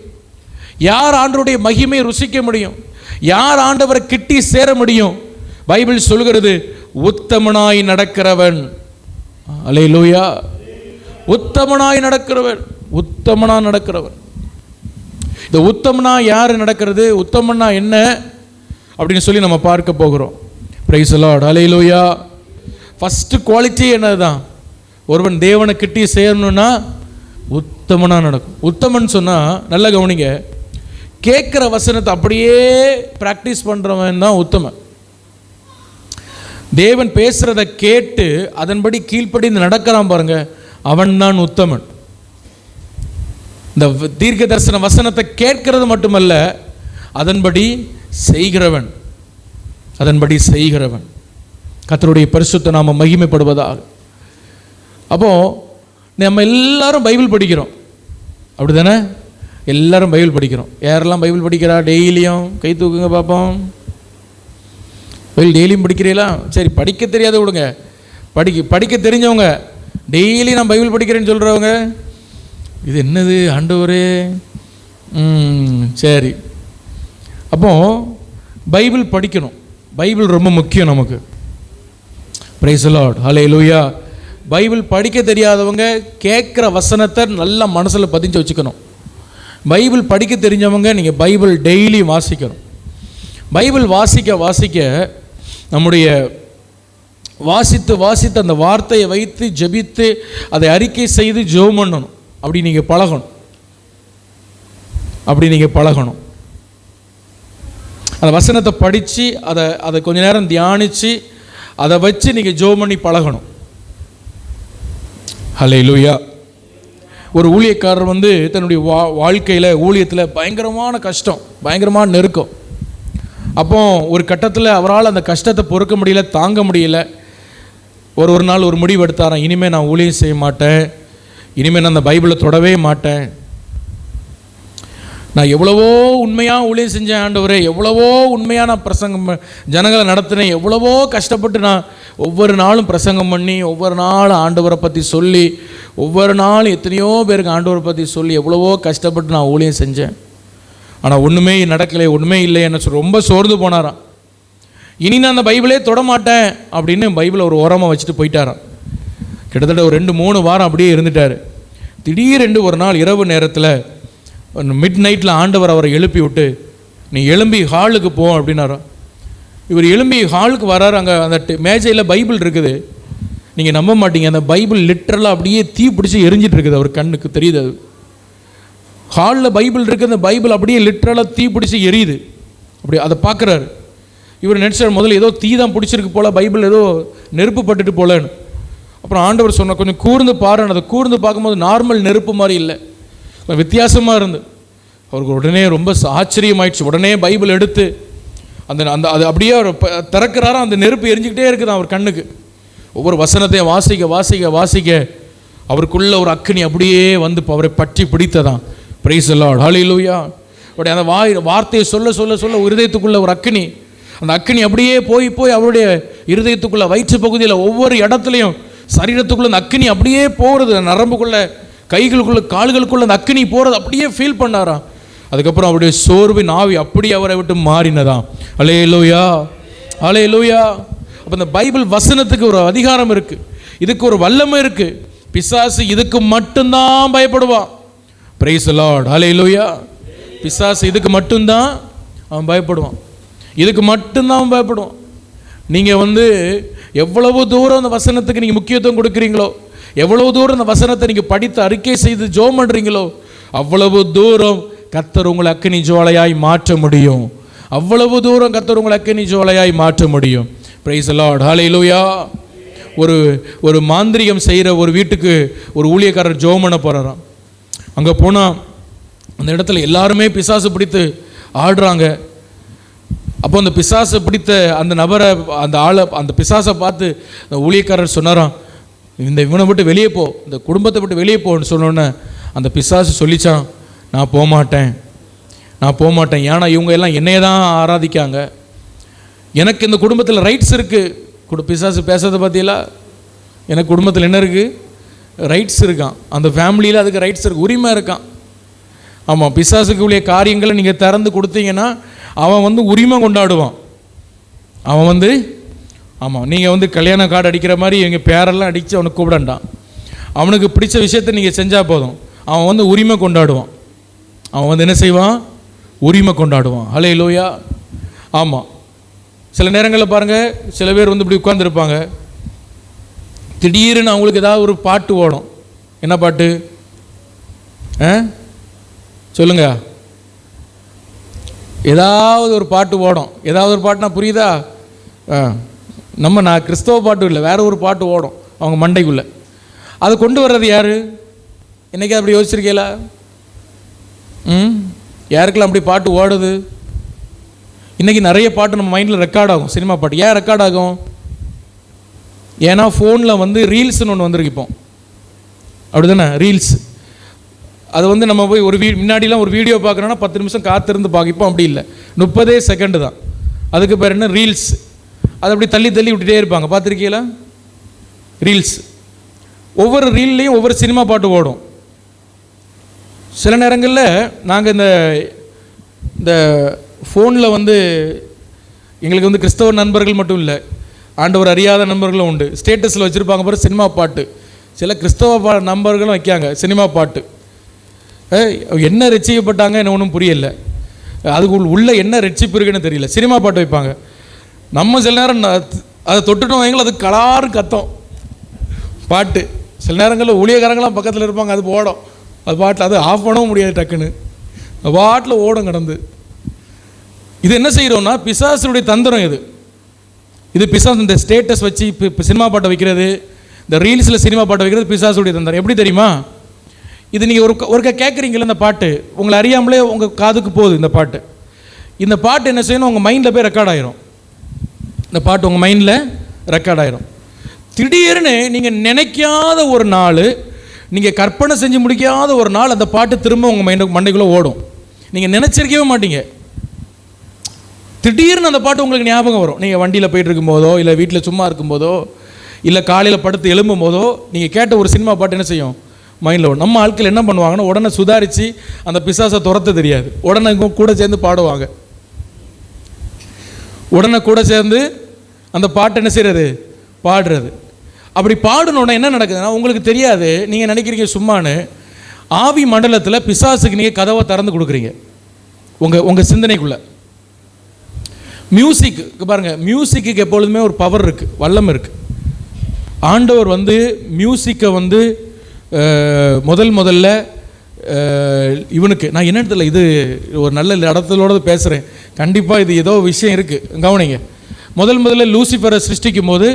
யார் ஆண்டவருடைய மகிமையை ருசிக்க முடியும்? யார் ஆண்டவரை கிட்டி சேர முடியும்? பைபிள் சொல்கிறது, உத்தமனாய் நடக்கிறவன். ஹல்லேலூயா. உத்தமனாய் நடக்கிறவன், உத்தமனாய் நடக்கிறவன். இந்த உத்தமனா யார் நடக்கிறது, உத்தமனா என்ன அப்படின்னு சொல்லி நம்ம பார்க்க போகிறோம். Praise the Lord. Hallelujah. First quality என்னதுதான்? ஒருவன் தேவனை கிட்டி சேரணும்னா உத்தமனா நடக்கும். உத்தமன் சொன்னால் நல்ல கவனிங்க, கேட்குற வசனத்தை அப்படியே ப்ராக்டிஸ் பண்ணுறவன் தான் உத்தமன். தேவன் பேசுகிறத கேட்டு அதன்படி கீழ்ப்படிந்து நடக்கிறான் பாருங்க, அவன் தான் உத்தமன். இந்த தீர்க்க தரிசன வசனத்தை கேட்கிறது மட்டுமல்ல, அதன்படி செய்கிறவன், அதன்படி செய்கிறவன். கர்த்தருடைய பரிசுத்த நாம மகிமைப்படுவதாக. அப்போ நம்ம எல்லாரும் பைபிள் படிக்கிறோம், அப்படி தானே? எல்லாரும் பைபிள் படிக்கிறோம். யாரெல்லாம் பைபிள் படிக்கிறா டெய்லியும்? கை தூக்குங்க பார்ப்போம். பைபிள் டெய்லியும் படிக்கிறீங்களா? சரி, படிக்க தெரியாத விடுங்க. படிக்க தெரிஞ்சவங்க டெய்லி நான் பைபிள் படிக்கிறேன்னு சொல்கிறவங்க, இது என்னது ஆண்டவரே? சரி, அப்போ பைபிள் படிக்கணும். பைபிள் ரொம்ப முக்கியம் நமக்கு. Price the Lord, hallelujah. Bible படிக்க தெரியாதவங்க கேட்குற வசனத்தை நல்லா மனசில் பதிஞ்சு வச்சுக்கணும். பைபிள் படிக்க தெரிஞ்சவங்க நீங்கள் பைபிள் டெய்லி வாசிக்கணும். பைபிள் வாசிக்க நம்முடைய வாசித்து அந்த வார்த்தையை வைத்து ஜெபித்து அதை அறிக்கை செய்து ஜெபம் பண்ணணும். அப்படி நீங்கள் பழகணும். அந்த வசனத்தை படித்து அதை கொஞ்ச நேரம் தியானித்து அதை வச்சு நீங்கள் ஜெபம் பண்ணி பழகணும். ஹல்லேலூயா. ஒரு ஊழியக்காரர் தன்னுடைய வாழ்க்கையில் ஊழியத்தில் பயங்கரமான கஷ்டம், பயங்கரமான நெருக்கம். அப்போ ஒரு கட்டத்தில் அவரால் அந்த கஷ்டத்தை பொறுக்க முடியல, தாங்க முடியல. ஒரு நாள் ஒரு முடிவு எடுத்தாராம், இனிமேல் நான் ஊழியம் செய்ய மாட்டேன், இனிமேல் நான் அந்த பைபிளை தொடவே மாட்டேன். நான் எவ்வளவோ உண்மையாக ஊழியம் செஞ்சேன் ஆண்டவரே, எவ்வளவோ உண்மையாக நான் பிரசங்கம் ஜனங்களை நடத்தினேன், எவ்வளவோ கஷ்டப்பட்டு நான் ஒவ்வொரு நாளும் பிரசங்கம் பண்ணி, ஒவ்வொரு நாளும் ஆண்டவரை பற்றி சொல்லி, ஒவ்வொரு நாளும் எத்தனையோ பேருக்கு ஆண்டவரை பற்றி சொல்லி எவ்வளவோ கஷ்டப்பட்டு நான் ஊழியம் செஞ்சேன். ஆனால் ஒன்றுமே நடக்கலை, ஒன்றுமே இல்லை என்ன ரொம்ப சோர்ந்து போனாராம். இனி நான் அந்த பைபிளே தொடமாட்டேன் அப்படின்னு பைபிளை ஒரு ஓரமாக வச்சுட்டு போயிட்டாராம். கிட்டத்தட்ட ஒரு 2-3 வாரம் அப்படியே இருந்துட்டார். திடீரென்று ஒரு நாள் இரவு நேரத்தில் மிட் நைட்டில் ஆண்டவர் அவரை எழுப்பி விட்டு, நீ எழும்பி ஹாலுக்கு போ அப்படின்னாராம். இவர் எழும்பி ஹாலுக்கு வராரு. அங்கே அந்த மேஜையில் பைபிள் இருக்குது. நீங்கள் நம்ப மாட்டீங்க, அந்த பைபிள் லிட்டரலாக அப்படியே தீ பிடிச்சி எரிஞ்சிட்டு இருக்குது. அவர் கண்ணுக்கு தெரியுது. அது ஹாலில் பைபிள் இருக்குது, அந்த பைபிள் அப்படியே லிட்டரலாக தீ பிடிச்சி எரியுது. அப்படி அதை பார்க்குறாரு. இவர் நினச்சார் முதல்ல ஏதோ தீ தான் பிடிச்சிருக்கு போல், பைபிள் ஏதோ நெருப்பு பட்டுட்டு போலன்னு. அப்புறம் ஆண்டவர் சொன்ன, கொஞ்சம் கூர்ந்து பாருன்னு. அதை கூர்ந்து பார்க்கும்போது நார்மல் நெருப்பு மாதிரி இல்லை, வித்தியாசமாக இருந்து அவருக்கு உடனே ரொம்ப ஆச்சரியமாயிடுச்சு. உடனே பைபிள் எடுத்து அது அப்படியே அவர் திறக்கிறாரா, அந்த நெருப்பு எரிஞ்சிக்கிட்டே இருக்குது அவர் கண்ணுக்கு. ஒவ்வொரு வசனத்தையும் வாசிக்க அவருக்குள்ள ஒரு அக்கினி அப்படியே அவரை பற்றி பிடித்ததான். பிரைஸ் தி லார்ட், ஹல்லேலூயா. அப்படியே அந்த வார்த்தையை சொல்ல இருதயத்துக்குள்ள ஒரு அக்கினி, அந்த அக்கினி அப்படியே போய் அவருடைய இருதயத்துக்குள்ள வயிற்று பகுதியில் ஒவ்வொரு இடத்துலையும் சரீரத்துக்குள்ள அந்த அக்கினி அப்படியே போகிறது. நரம்புக்குள்ள, கைகளுக்குள்ள, கால்களுக்குள்ள அந்த அக்கினி போகிறது அப்படியே ஃபீல் பண்ணாராம். அதுக்கப்புறம் அவருடைய சோர்வின் ஆவி அப்படியே அவரை விட்டு மாறினதாம். ஹல்லேலூயா, ஹல்லேலூயா. அப்போ இந்த பைபிள் வசனத்துக்கு ஒரு அதிகாரம் இருக்குது, இதுக்கு ஒரு வல்லமை இருக்குது. பிசாசு இதுக்கு மட்டும்தான் பயப்படுவான். பிரைஸ் தி லார்ட், ஹல்லேலூயா. பிசாசு இதுக்கு மட்டும்தான் அவன் பயப்படுவான், இதுக்கு மட்டும்தான் பயப்படுவான். நீங்கள் எவ்வளவு தூரம் அந்த வசனத்துக்கு நீங்கள் முக்கியத்துவம் கொடுக்குறீங்களோ, எவ்வளவு தூரம் அந்த வசனத்தை நீங்கள் படித்து அறிக்கை செய்து ஜெபம் பண்ணுறீங்களோ, அவ்வளவு தூரம் கர்த்தர் உங்களை அக்கினி ஜுவாலையாய் மாற்ற முடியும். அவ்வளவு தூரம் கர்த்தர் உங்களை அக்கினி ஜுவாலையாய் மாற்ற முடியும். Praise the Lord, hallelujah. ஒரு மாந்திரிகம் செய்கிற ஒரு வீட்டுக்கு ஒரு ஊழியக்காரர் ஜெபம் பண்ண போகிறாராம். அங்கே போனால் அந்த இடத்துல எல்லாருமே பிசாசு பிடித்து ஆடுறாங்க. அப்போ அந்த பிசாசை பிடித்த அந்த நபரை, அந்த பிசாசை பார்த்து அந்த ஊழியக்காரர் சொன்னாராம், இவனை விட்டு வெளியே போ, இந்த குடும்பத்தை விட்டு வெளியே போன்னு சொன்னோன்னே அந்த பிசாசு சொல்லிச்சான், நான் போக மாட்டேன். ஏன்னா இவங்க எல்லாம் என்னையே தான் ஆராதிக்காங்க, எனக்கு இந்த குடும்பத்தில் ரைட்ஸ் இருக்குது. பிசாசு பேசுறதை பார்த்தீங்களா? எனக்கு குடும்பத்தில் என்ன இருக்குது? ரைட்ஸ் இருக்கான். அந்த ஃபேமிலியில் அதுக்கு ரைட்ஸ் இருக்குது, உரிமை இருக்கான். ஆமாம், பிசாசுக்கு உள்ள காரியங்களை நீங்கள் திறந்து கொடுத்தீங்கன்னா அவன் உரிமை கொண்டாடுவான். அவன் ஆமாம், நீங்கள் கல்யாண கார்டு அடிக்கிற மாதிரி எங்கள் பேரெல்லாம் அடித்து அவனுக்கு கூப்பிடண்டான். அவனுக்கு பிடிச்ச விஷயத்தை நீங்கள் செஞ்சால் போதும், அவன் உரிமை கொண்டாடுவான். அவன் என்ன செய்வான்? உரிமை கொண்டாடுவான். ஹல்லேலூயா. ஆமாம், சில நேரங்களில் பாருங்கள், சில பேர் இப்படி உட்கார்ந்துருப்பாங்க, திடீர்னு அவங்களுக்கு ஏதாவது ஒரு பாட்டு ஓடும். என்ன பாட்டு சொல்லுங்க? ஏதாவது ஒரு பாட்டு ஓடும். ஏதாவது ஒரு பாட்டுனா புரியுதா? நான் கிறிஸ்தவ பாட்டு இல்லை, வேற ஒரு பாட்டு ஓடும் அவங்க மண்டைக்குள்ளே. அதை கொண்டு வர்றது யார்? இன்றைக்கி அப்படி யோசிச்சிருக்கீங்களா? யாருக்கெல்லாம் அப்படி பாட்டு ஓடுது? இன்றைக்கி நிறைய பாட்டு நம்ம மைண்டில் ரெக்கார்ட் ஆகும். சினிமா பாட்டு ஏன் ரெக்கார்ட் ஆகும்? ஏன்னா ஃபோனில் ரீல்ஸ்னு ஒன்று வந்திருக்கு இப்போ, அப்படி தானே? ரீல்ஸ் அது வந்து நம்ம போய் ஒரு முன்னாடிலாம் ஒரு வீடியோ பார்க்குறோன்னா 10 நிமிஷம் காத்திருந்து பார்க்க. இப்போ அப்படி இல்லை, 30 செகண்டு தான். அதுக்கு பேர் என்ன, ரீல்ஸ். அது அப்படி தள்ளி தள்ளி விட்டுட்டே இருப்பாங்க, பார்த்துருக்கீங்களா? ரீல்ஸ். ஒவ்வொரு ரீல்லையும் ஒவ்வொரு சினிமா பாட்டு ஓடும். சில நேரங்களில் நாங்கள் இந்த ஃபோனில் வந்து எங்களுக்கு வந்து கிறிஸ்தவ நண்பர்கள் மட்டும் இல்லை, ஆண்டவர் அறியாத நண்பர்களும் உண்டு. ஸ்டேட்டஸில் வச்சுருப்பாங்க பாரு சினிமா பாட்டு. சில கிறிஸ்தவ நண்பர்களும் வைக்காங்க சினிமா பாட்டு. என்ன ரட்சிக்கப்பட்டாங்க என்ன ஒன்றும் புரியல, அதுக்கு உள்ள என்ன ரட்சிப்பு இருக்குன்னு தெரியல, சினிமா பாட்டு வைப்பாங்க. நம்ம சில நேரம் அதை தொட்டுட்டோம் வைங்களா, அது கலாறு கத்தம் பாட்டு. சில நேரங்களில் ஊழியக்காரங்களாம் பக்கத்தில் இருப்பாங்க, அது ஓடும், அது பாட்டில் அது ஆஃப் பண்ணவும் முடியாது, டக்குன்னு பாட்டில் ஓடும் கடந்து. இது என்ன செய்கிறோம்னா பிசாசுடைய தந்திரம். இது பிசாசு இந்த ஸ்டேட்டஸ் வச்சு இப்போ சினிமா பாட்டை வைக்கிறது, இந்த ரீல்ஸில் சினிமா பாட்டை வைக்கிறது பிசாசுடைய தந்திரம். எப்படி தெரியுமா? இது நீங்கள் ஒருக்கா கேட்குறீங்களா, இந்த பாட்டு உங்களை அறியாமலே உங்கள் காதுக்கு போகுது. இந்த பாட்டு என்ன செய்யணும், உங்கள் மைண்டில் போய் ரெக்கார்ட் ஆயிரும். இந்த பாட்டு உங்கள் மைண்டில் ரெக்கார்ட் ஆயிரும். திடீர்னு நீங்கள் நினைக்காத ஒரு நாள், நீங்கள் கற்பனை செஞ்சு முடிக்காத ஒரு நாள் அந்த பாட்டு திரும்ப உங்கள் மண்டைக்குள்ளே ஓடும். நீங்கள் நினச்சிருக்கவே மாட்டீங்க. திடீர்னு அந்த பாட்டு உங்களுக்கு ஞாபகம் வரும். நீங்கள் வண்டியில் போயிட்டு இருக்கும்போதோ, இல்லை வீட்டில் சும்மா இருக்கும்போதோ, இல்லை காலையில் படுத்து எழும்பும் போதோ நீங்கள் கேட்ட ஒரு சினிமா பாட்டு என்ன செய்யும், மைண்டில் ஓடும். நம்ம ஆட்கள் என்ன பண்ணுவாங்கன்னா உடனே சுதாரித்து அந்த பிசாசை துரத்த தெரியாது, உடனே கூட சேர்ந்து பாடுவாங்க. உடனே கூட சேர்ந்து அந்த பாட்டு என்ன செய்கிறது, பாடுறது. அப்படி பாடணுன்னா என்ன நடக்குதுன்னா உங்களுக்கு தெரியாது, நீங்கள் நினைக்கிறீங்க சும்மானு. ஆவி மண்டலத்தில் பிசாசுக்கு நீங்கள் கதவை திறந்து கொடுக்குறீங்க உங்கள் சிந்தனைக்குள்ளே. மியூசிக் பாருங்கள், மியூசிக்கு எப்பொழுதுமே ஒரு பவர் இருக்குது, வல்லம் இருக்குது. ஆண்டவர் வந்து மியூசிக்கை வந்து முதல்ல இவனுக்கு நான் என்னன்னு தெரியல, இது ஒரு நல்ல இடத்துலோட பேசுகிறேன், கண்டிப்பாக இது ஏதோ விஷயம் இருக்குது, கவனிங்க. முதல்ல லூசிஃபரை சிருஷ்டிக்கும் போது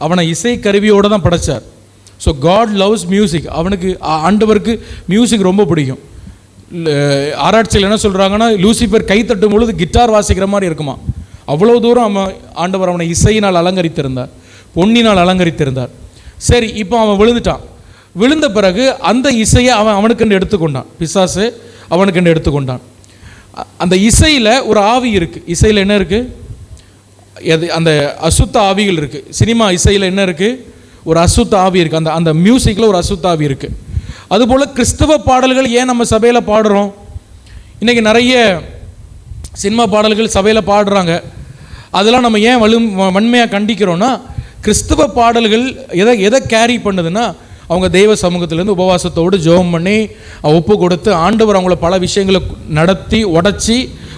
அவனை இசை கருவியோடு தான் படைச்சார். So God loves music. அவனுக்கு ஆண்டவருக்கு மியூசிக் ரொம்ப பிடிக்கும். ஆராய்ச்சியில் என்ன சொல்கிறாங்கன்னா லூசிஃபர் கை தட்டும் பொழுது கிட்டார் வாசிக்கிற மாதிரி இருக்குமா, அவ்வளோ தூரம் ஆண்டவர் அவனை இசையினால் அலங்கரித்திருந்தார், பொன்னினால் அலங்கரித்திருந்தார். சரி, இப்போ அவன் விழுந்துட்டான். விழுந்த பிறகு அந்த இசையை அவனுக்கென்று எடுத்துக்கொண்டான், பிசாசு அவனுக்கென்று எடுத்துக்கொண்டான். அந்த இசையில் ஒரு ஆவி இருக்குது. இசையில் என்ன இருக்குது, அந்த அசுத்த ஆவிகள் இருக்குது. சினிமா இசையில் என்ன இருக்குது, ஒரு அசுத்த ஆவி இருக்குது. அந்த மியூசிக்கில் ஒரு அசுத்த ஆவி இருக்குது. அதுபோல் கிறிஸ்தவ பாடல்கள் ஏன் நம்ம சபையில் பாடுறோம்? இன்றைக்கி நிறைய சினிமா பாடல்கள் சபையில் பாடுறாங்க. அதெல்லாம் நம்ம ஏன் வன்மையாக கண்டிக்கிறோன்னா, கிறிஸ்தவ பாடல்கள் எதை கேரி பண்ணுதுன்னா, அவங்க தெய்வ சமூகத்திலேருந்து உபவாசத்தோடு ஜெபம் பண்ணி ஒப்பு கொடுத்து ஆண்டவர் அவங்கள பல விஷயங்களை நடத்தி உடச்சி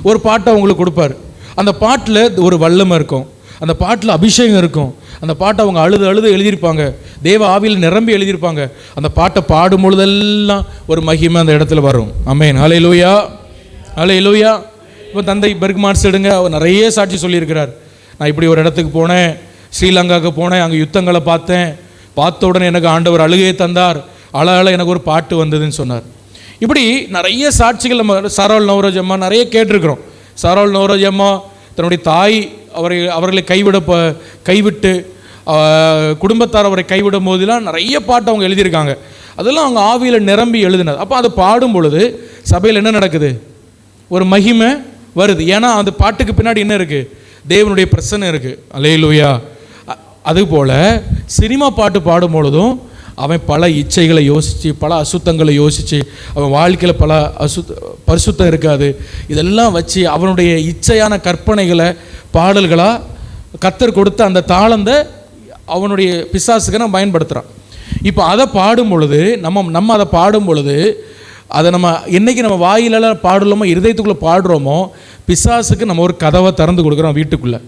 ஒரு பாட்டை அவங்களுக்கு கொடுப்பார். அந்த பாட்டில் ஒரு வல்லமை இருக்கும், அந்த பாட்டில் அபிஷேகம் இருக்கும். அந்த பாட்டை அவங்க அழுது எழுதியிருப்பாங்க, தேவ ஆவியில் நிரம்பி எழுதியிருப்பாங்க. அந்த பாட்டை பாடும் பொழுதெல்லாம் ஒரு மகிமை அந்த இடத்துல வரும். ஆமென், ஹல்லேலூயா, ஹல்லேலூயா. இப்போ தந்தை பெர்க்மான்ஸ் எடுங்க, அவர் நிறைய சாட்சி சொல்லியிருக்கிறார். நான் இப்படி ஒரு இடத்துக்கு போனேன், ஸ்ரீலங்காவுக்கு போனேன், அங்கே யுத்தங்களை பார்த்த உடனே எனக்கு ஆண்டவர் அழுகையை தந்தார், அழ எனக்கு ஒரு பாட்டு வந்ததுன்னு சொன்னார். இப்படி நிறைய சாட்சிகள் நம்ம சாரோல் நவரோஜ் அம்மா நிறைய கேட்டிருக்கிறோம். சாரோல் நவரோஜ் அம்மா தன்னுடைய தாய் அவர்களை கைவிட்டு குடும்பத்தார் அவரை கைவிடும் போதெல்லாம் நிறைய பாட்டு அவங்க எழுதியிருக்காங்க. அதெல்லாம் அவங்க ஆவியில் நிரம்பி எழுதினது. அப்போ அதை பாடும் பொழுது சபையில் என்ன நடக்குது, ஒரு மகிமை வருது. ஏன்னா அந்த பாட்டுக்கு பின்னாடி என்ன இருக்குது, தேவனுடைய பிரசன்னம் இருக்குது. அல்லேலூயா. அதுபோல் சினிமா பாட்டு பாடும் பொழுதும் அவன் பல இச்சைகளை யோசித்து, பல அசுத்தங்களை யோசித்து, அவன் வாழ்க்கையில் பல பரிசுத்தம் இருக்காது, இதெல்லாம் வச்சு அவனுடைய இச்சையான கற்பனைகளை பாடல்களாக கர்த்தர் கொடுத்த அந்த தாளந்தை அவனுடைய பிசாசுக்கு நான் பயன்படுத்துகிறான். இப்போ அதை பாடும் பொழுது நம்ம அதை பாடும் பொழுது அதை நம்ம என்றைக்கு நம்ம வாயிலெல்லாம் பாடலாமோ, இருதயத்துக்குள்ளே பாடுறோமோ, பிசாசுக்கு நம்ம ஒரு கதவை திறந்து கொடுக்குறோம். வீட்டுக்குள்ளே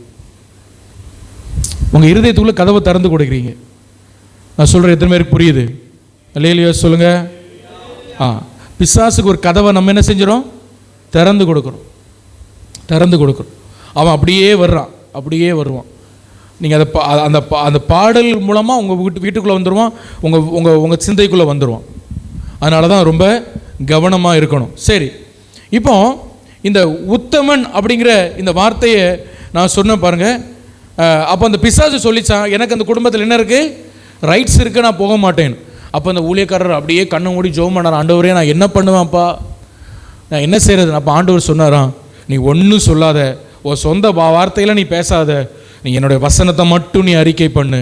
உங்கள் இருதயத்துக்குள்ளே கதவை திறந்து கொடுக்குறீங்க. நான் சொல்கிறேன், எத்தனை பேருக்கு புரியுது? அல்லேலூயா சொல்லுங்கள். பிசாசுக்கு ஒரு கதவை நம்ம என்ன செஞ்சிடும், திறந்து கொடுக்குறோம். அவன் அப்படியே வருவான். நீங்கள் அந்த பாடல் மூலமாக உங்கள் வீட்டுக்குள்ளே வந்துடுவான், உங்கள் சிந்தைக்குள்ளே வந்துடுவான். அதனால தான் ரொம்ப கவனமாக இருக்கணும். சரி, இப்போ இந்த உத்தமன் அப்படிங்கிற இந்த வார்த்தையை நான் சொன்ன பாருங்கள். அப்போ அந்த பிசாசு சொல்லிச்சான், எனக்கு அந்த குடும்பத்தில் என்ன இருக்குது, ரைட்ஸ் இருக்குது, நான் போக மாட்டேன். அப்போ அந்த ஊழியக்காரர் அப்படியே கண்ணை மூடி ஜெபம் பண்ணார். ஆண்டவரே நான் என்ன பண்ணுவேன்ப்பா, நான் என்ன செய்கிறது? அப்போ ஆண்டவர் சொன்னாராம், நீ ஒன்றும் சொல்லாத, உன் சொந்த வார்த்தையில் நீ பேசாத, நீ என்னுடைய வசனத்தை மட்டும் நீ அறிக்கை பண்ணு,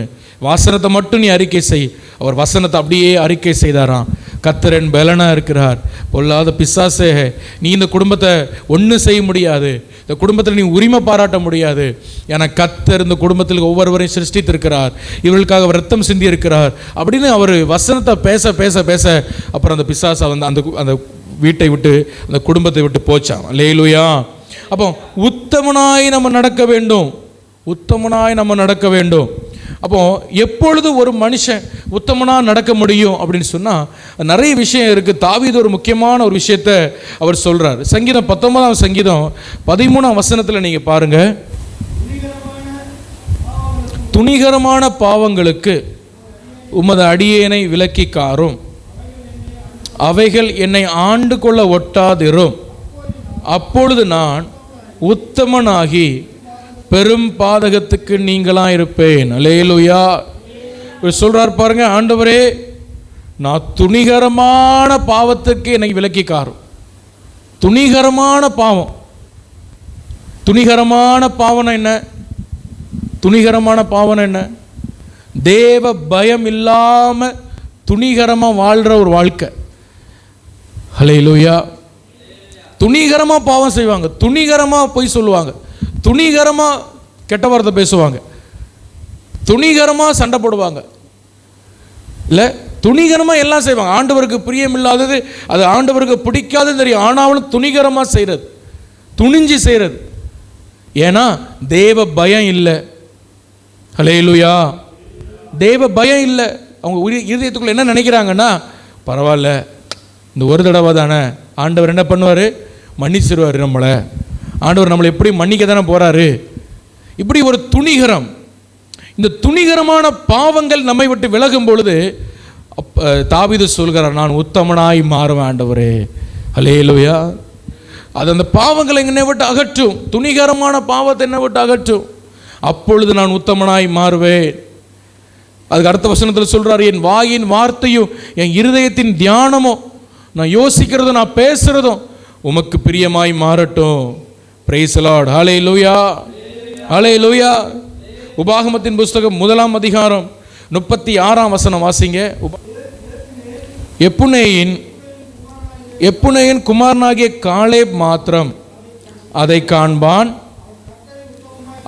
வசனத்தை மட்டும் நீ அறிக்கை செய். அவர் வசனத்தை அப்படியே அறிக்கை செய்தாராம். கர்த்தர் பலனாக இருக்கிறார், பொல்லாத பிசாசே, நீ இந்த குடும்பத்தை ஒன்றும் செய்ய முடியாது, இந்த குடும்பத்தில் நீ உரிமை பாராட்ட முடியாது. ஏன்னா கர்த்தர் இந்த குடும்பத்தில் ஒவ்வொருவரையும் சிருஷ்டித்திருக்கிறார், இவர்களுக்காக அவர் ரத்தம் சிந்தி இருக்கிறார் அப்படின்னு அவர் வசனத்தை பேச பேச பேச அப்புறம் அந்த பிசாசை வந்து அந்த வீட்டை விட்டு அந்த குடும்பத்தை விட்டு போச்சான். அல்லேலூயா. அப்போ உத்தமனாய் நம்ம நடக்க வேண்டும், உத்தமனாய் நம்ம நடக்க வேண்டும். அப்போ எப்பொழுது ஒரு மனுஷன் உத்தமனாக நடக்க முடியும் அப்படின்னு சொன்னால் நிறைய விஷயம் இருக்குது. தாவீது ஒரு முக்கியமான ஒரு விஷயத்தை அவர் சொல்கிறார். சங்கீதம் 19ஆம் சங்கீதம் 13ஆம் வசனத்தில் நீங்கள் பாருங்கள், துணிகரமான பாவங்களுக்கு உமது அடியேனை விலக்கி காரும், அவைகள் என்னை ஆண்டு கொள்ள ஒட்டாதிரும், அப்பொழுது நான் உத்தமனாகி பெரும் பாதகத்துக்கு நீங்களாக இருப்பேன். அல்லேலூயா. சொல்றார் பாருங்க, ஆண்டவரே நான் துணிகரமான பாவத்துக்கு என்னை விலக்கி காரும். துணிகரமான பாவம், துணிகரமான பாவம் என்ன? துணிகரமான பாவம் என்ன? தேவ பயம் இல்லாம துணிகரமா வாழ்ற ஒரு வாழ்க்கை. அல்லேலூயா. துணிகரமா பாவம் செய்வாங்க, துணிகரமா பொய் சொல்லுவாங்க, துணிகரமா கெட்ட வார்த்தை பேசுவாங்க, துணிகரமா சண்டை போடுவாங்க, இல்லை துணிகரமா எல்லாம் செய்வாங்க. ஆண்டவருக்கு பிரியமில்லாதது, அது ஆண்டவருக்கு பிடிக்காதது தெரியும், ஆனாலும் துணிகரமா செய்யறது, துணிஞ்சு செய்யறது. ஏன்னா தேவ பயம் இல்லை. அல்லேலூயா. தேவ பயம் இல்லை. அவங்க இருதயத்துக்குள்ள என்ன நினைக்கிறாங்கன்னா, பரவாயில்ல இந்த ஒரு தடவை தானே, ஆண்டவர் என்ன பண்ணுவார், மன்னிச்சிருவார் நம்மளை, ஆண்டவர் நம்மளை எப்படி மன்னிக்க தானே போகிறாரு. இப்படி ஒரு துணிகரம். இந்த துணிகரமான பாவங்கள் நம்மை விட்டு விலகும் பொழுது தாவீது சொல்கிறார், நான் உத்தமனாய் மாறுவேன் ஆண்டவரே. அல்லேலூயா. அது அந்த பாவங்களை என்னை விட்டு அகற்றும், துணிகரமான பாவத்தை என்னை விட்டு அகற்றும், அப்பொழுது நான் உத்தமனாய் மாறுவேன். அதுக்கு அடுத்த வசனத்தில் சொல்கிறார், என் வாயின் வார்த்தையும் என் இருதயத்தின் தியானமும், நான் யோசிக்கிறதும் நான் பேசுகிறதும் உமக்கு பிரியமாய் மாறட்டும். Price the Lord. ஹல்லேலூயா, ஹல்லேலூயா. உபாகமத்தின் புஸ்தகம் 1ஆம் அதிகாரம் 36ஆம் வசனம் வாசிங்க. எப்புனேயின் குமாரனாகிய காலேப் மாத்திரம் அதை காண்பான்,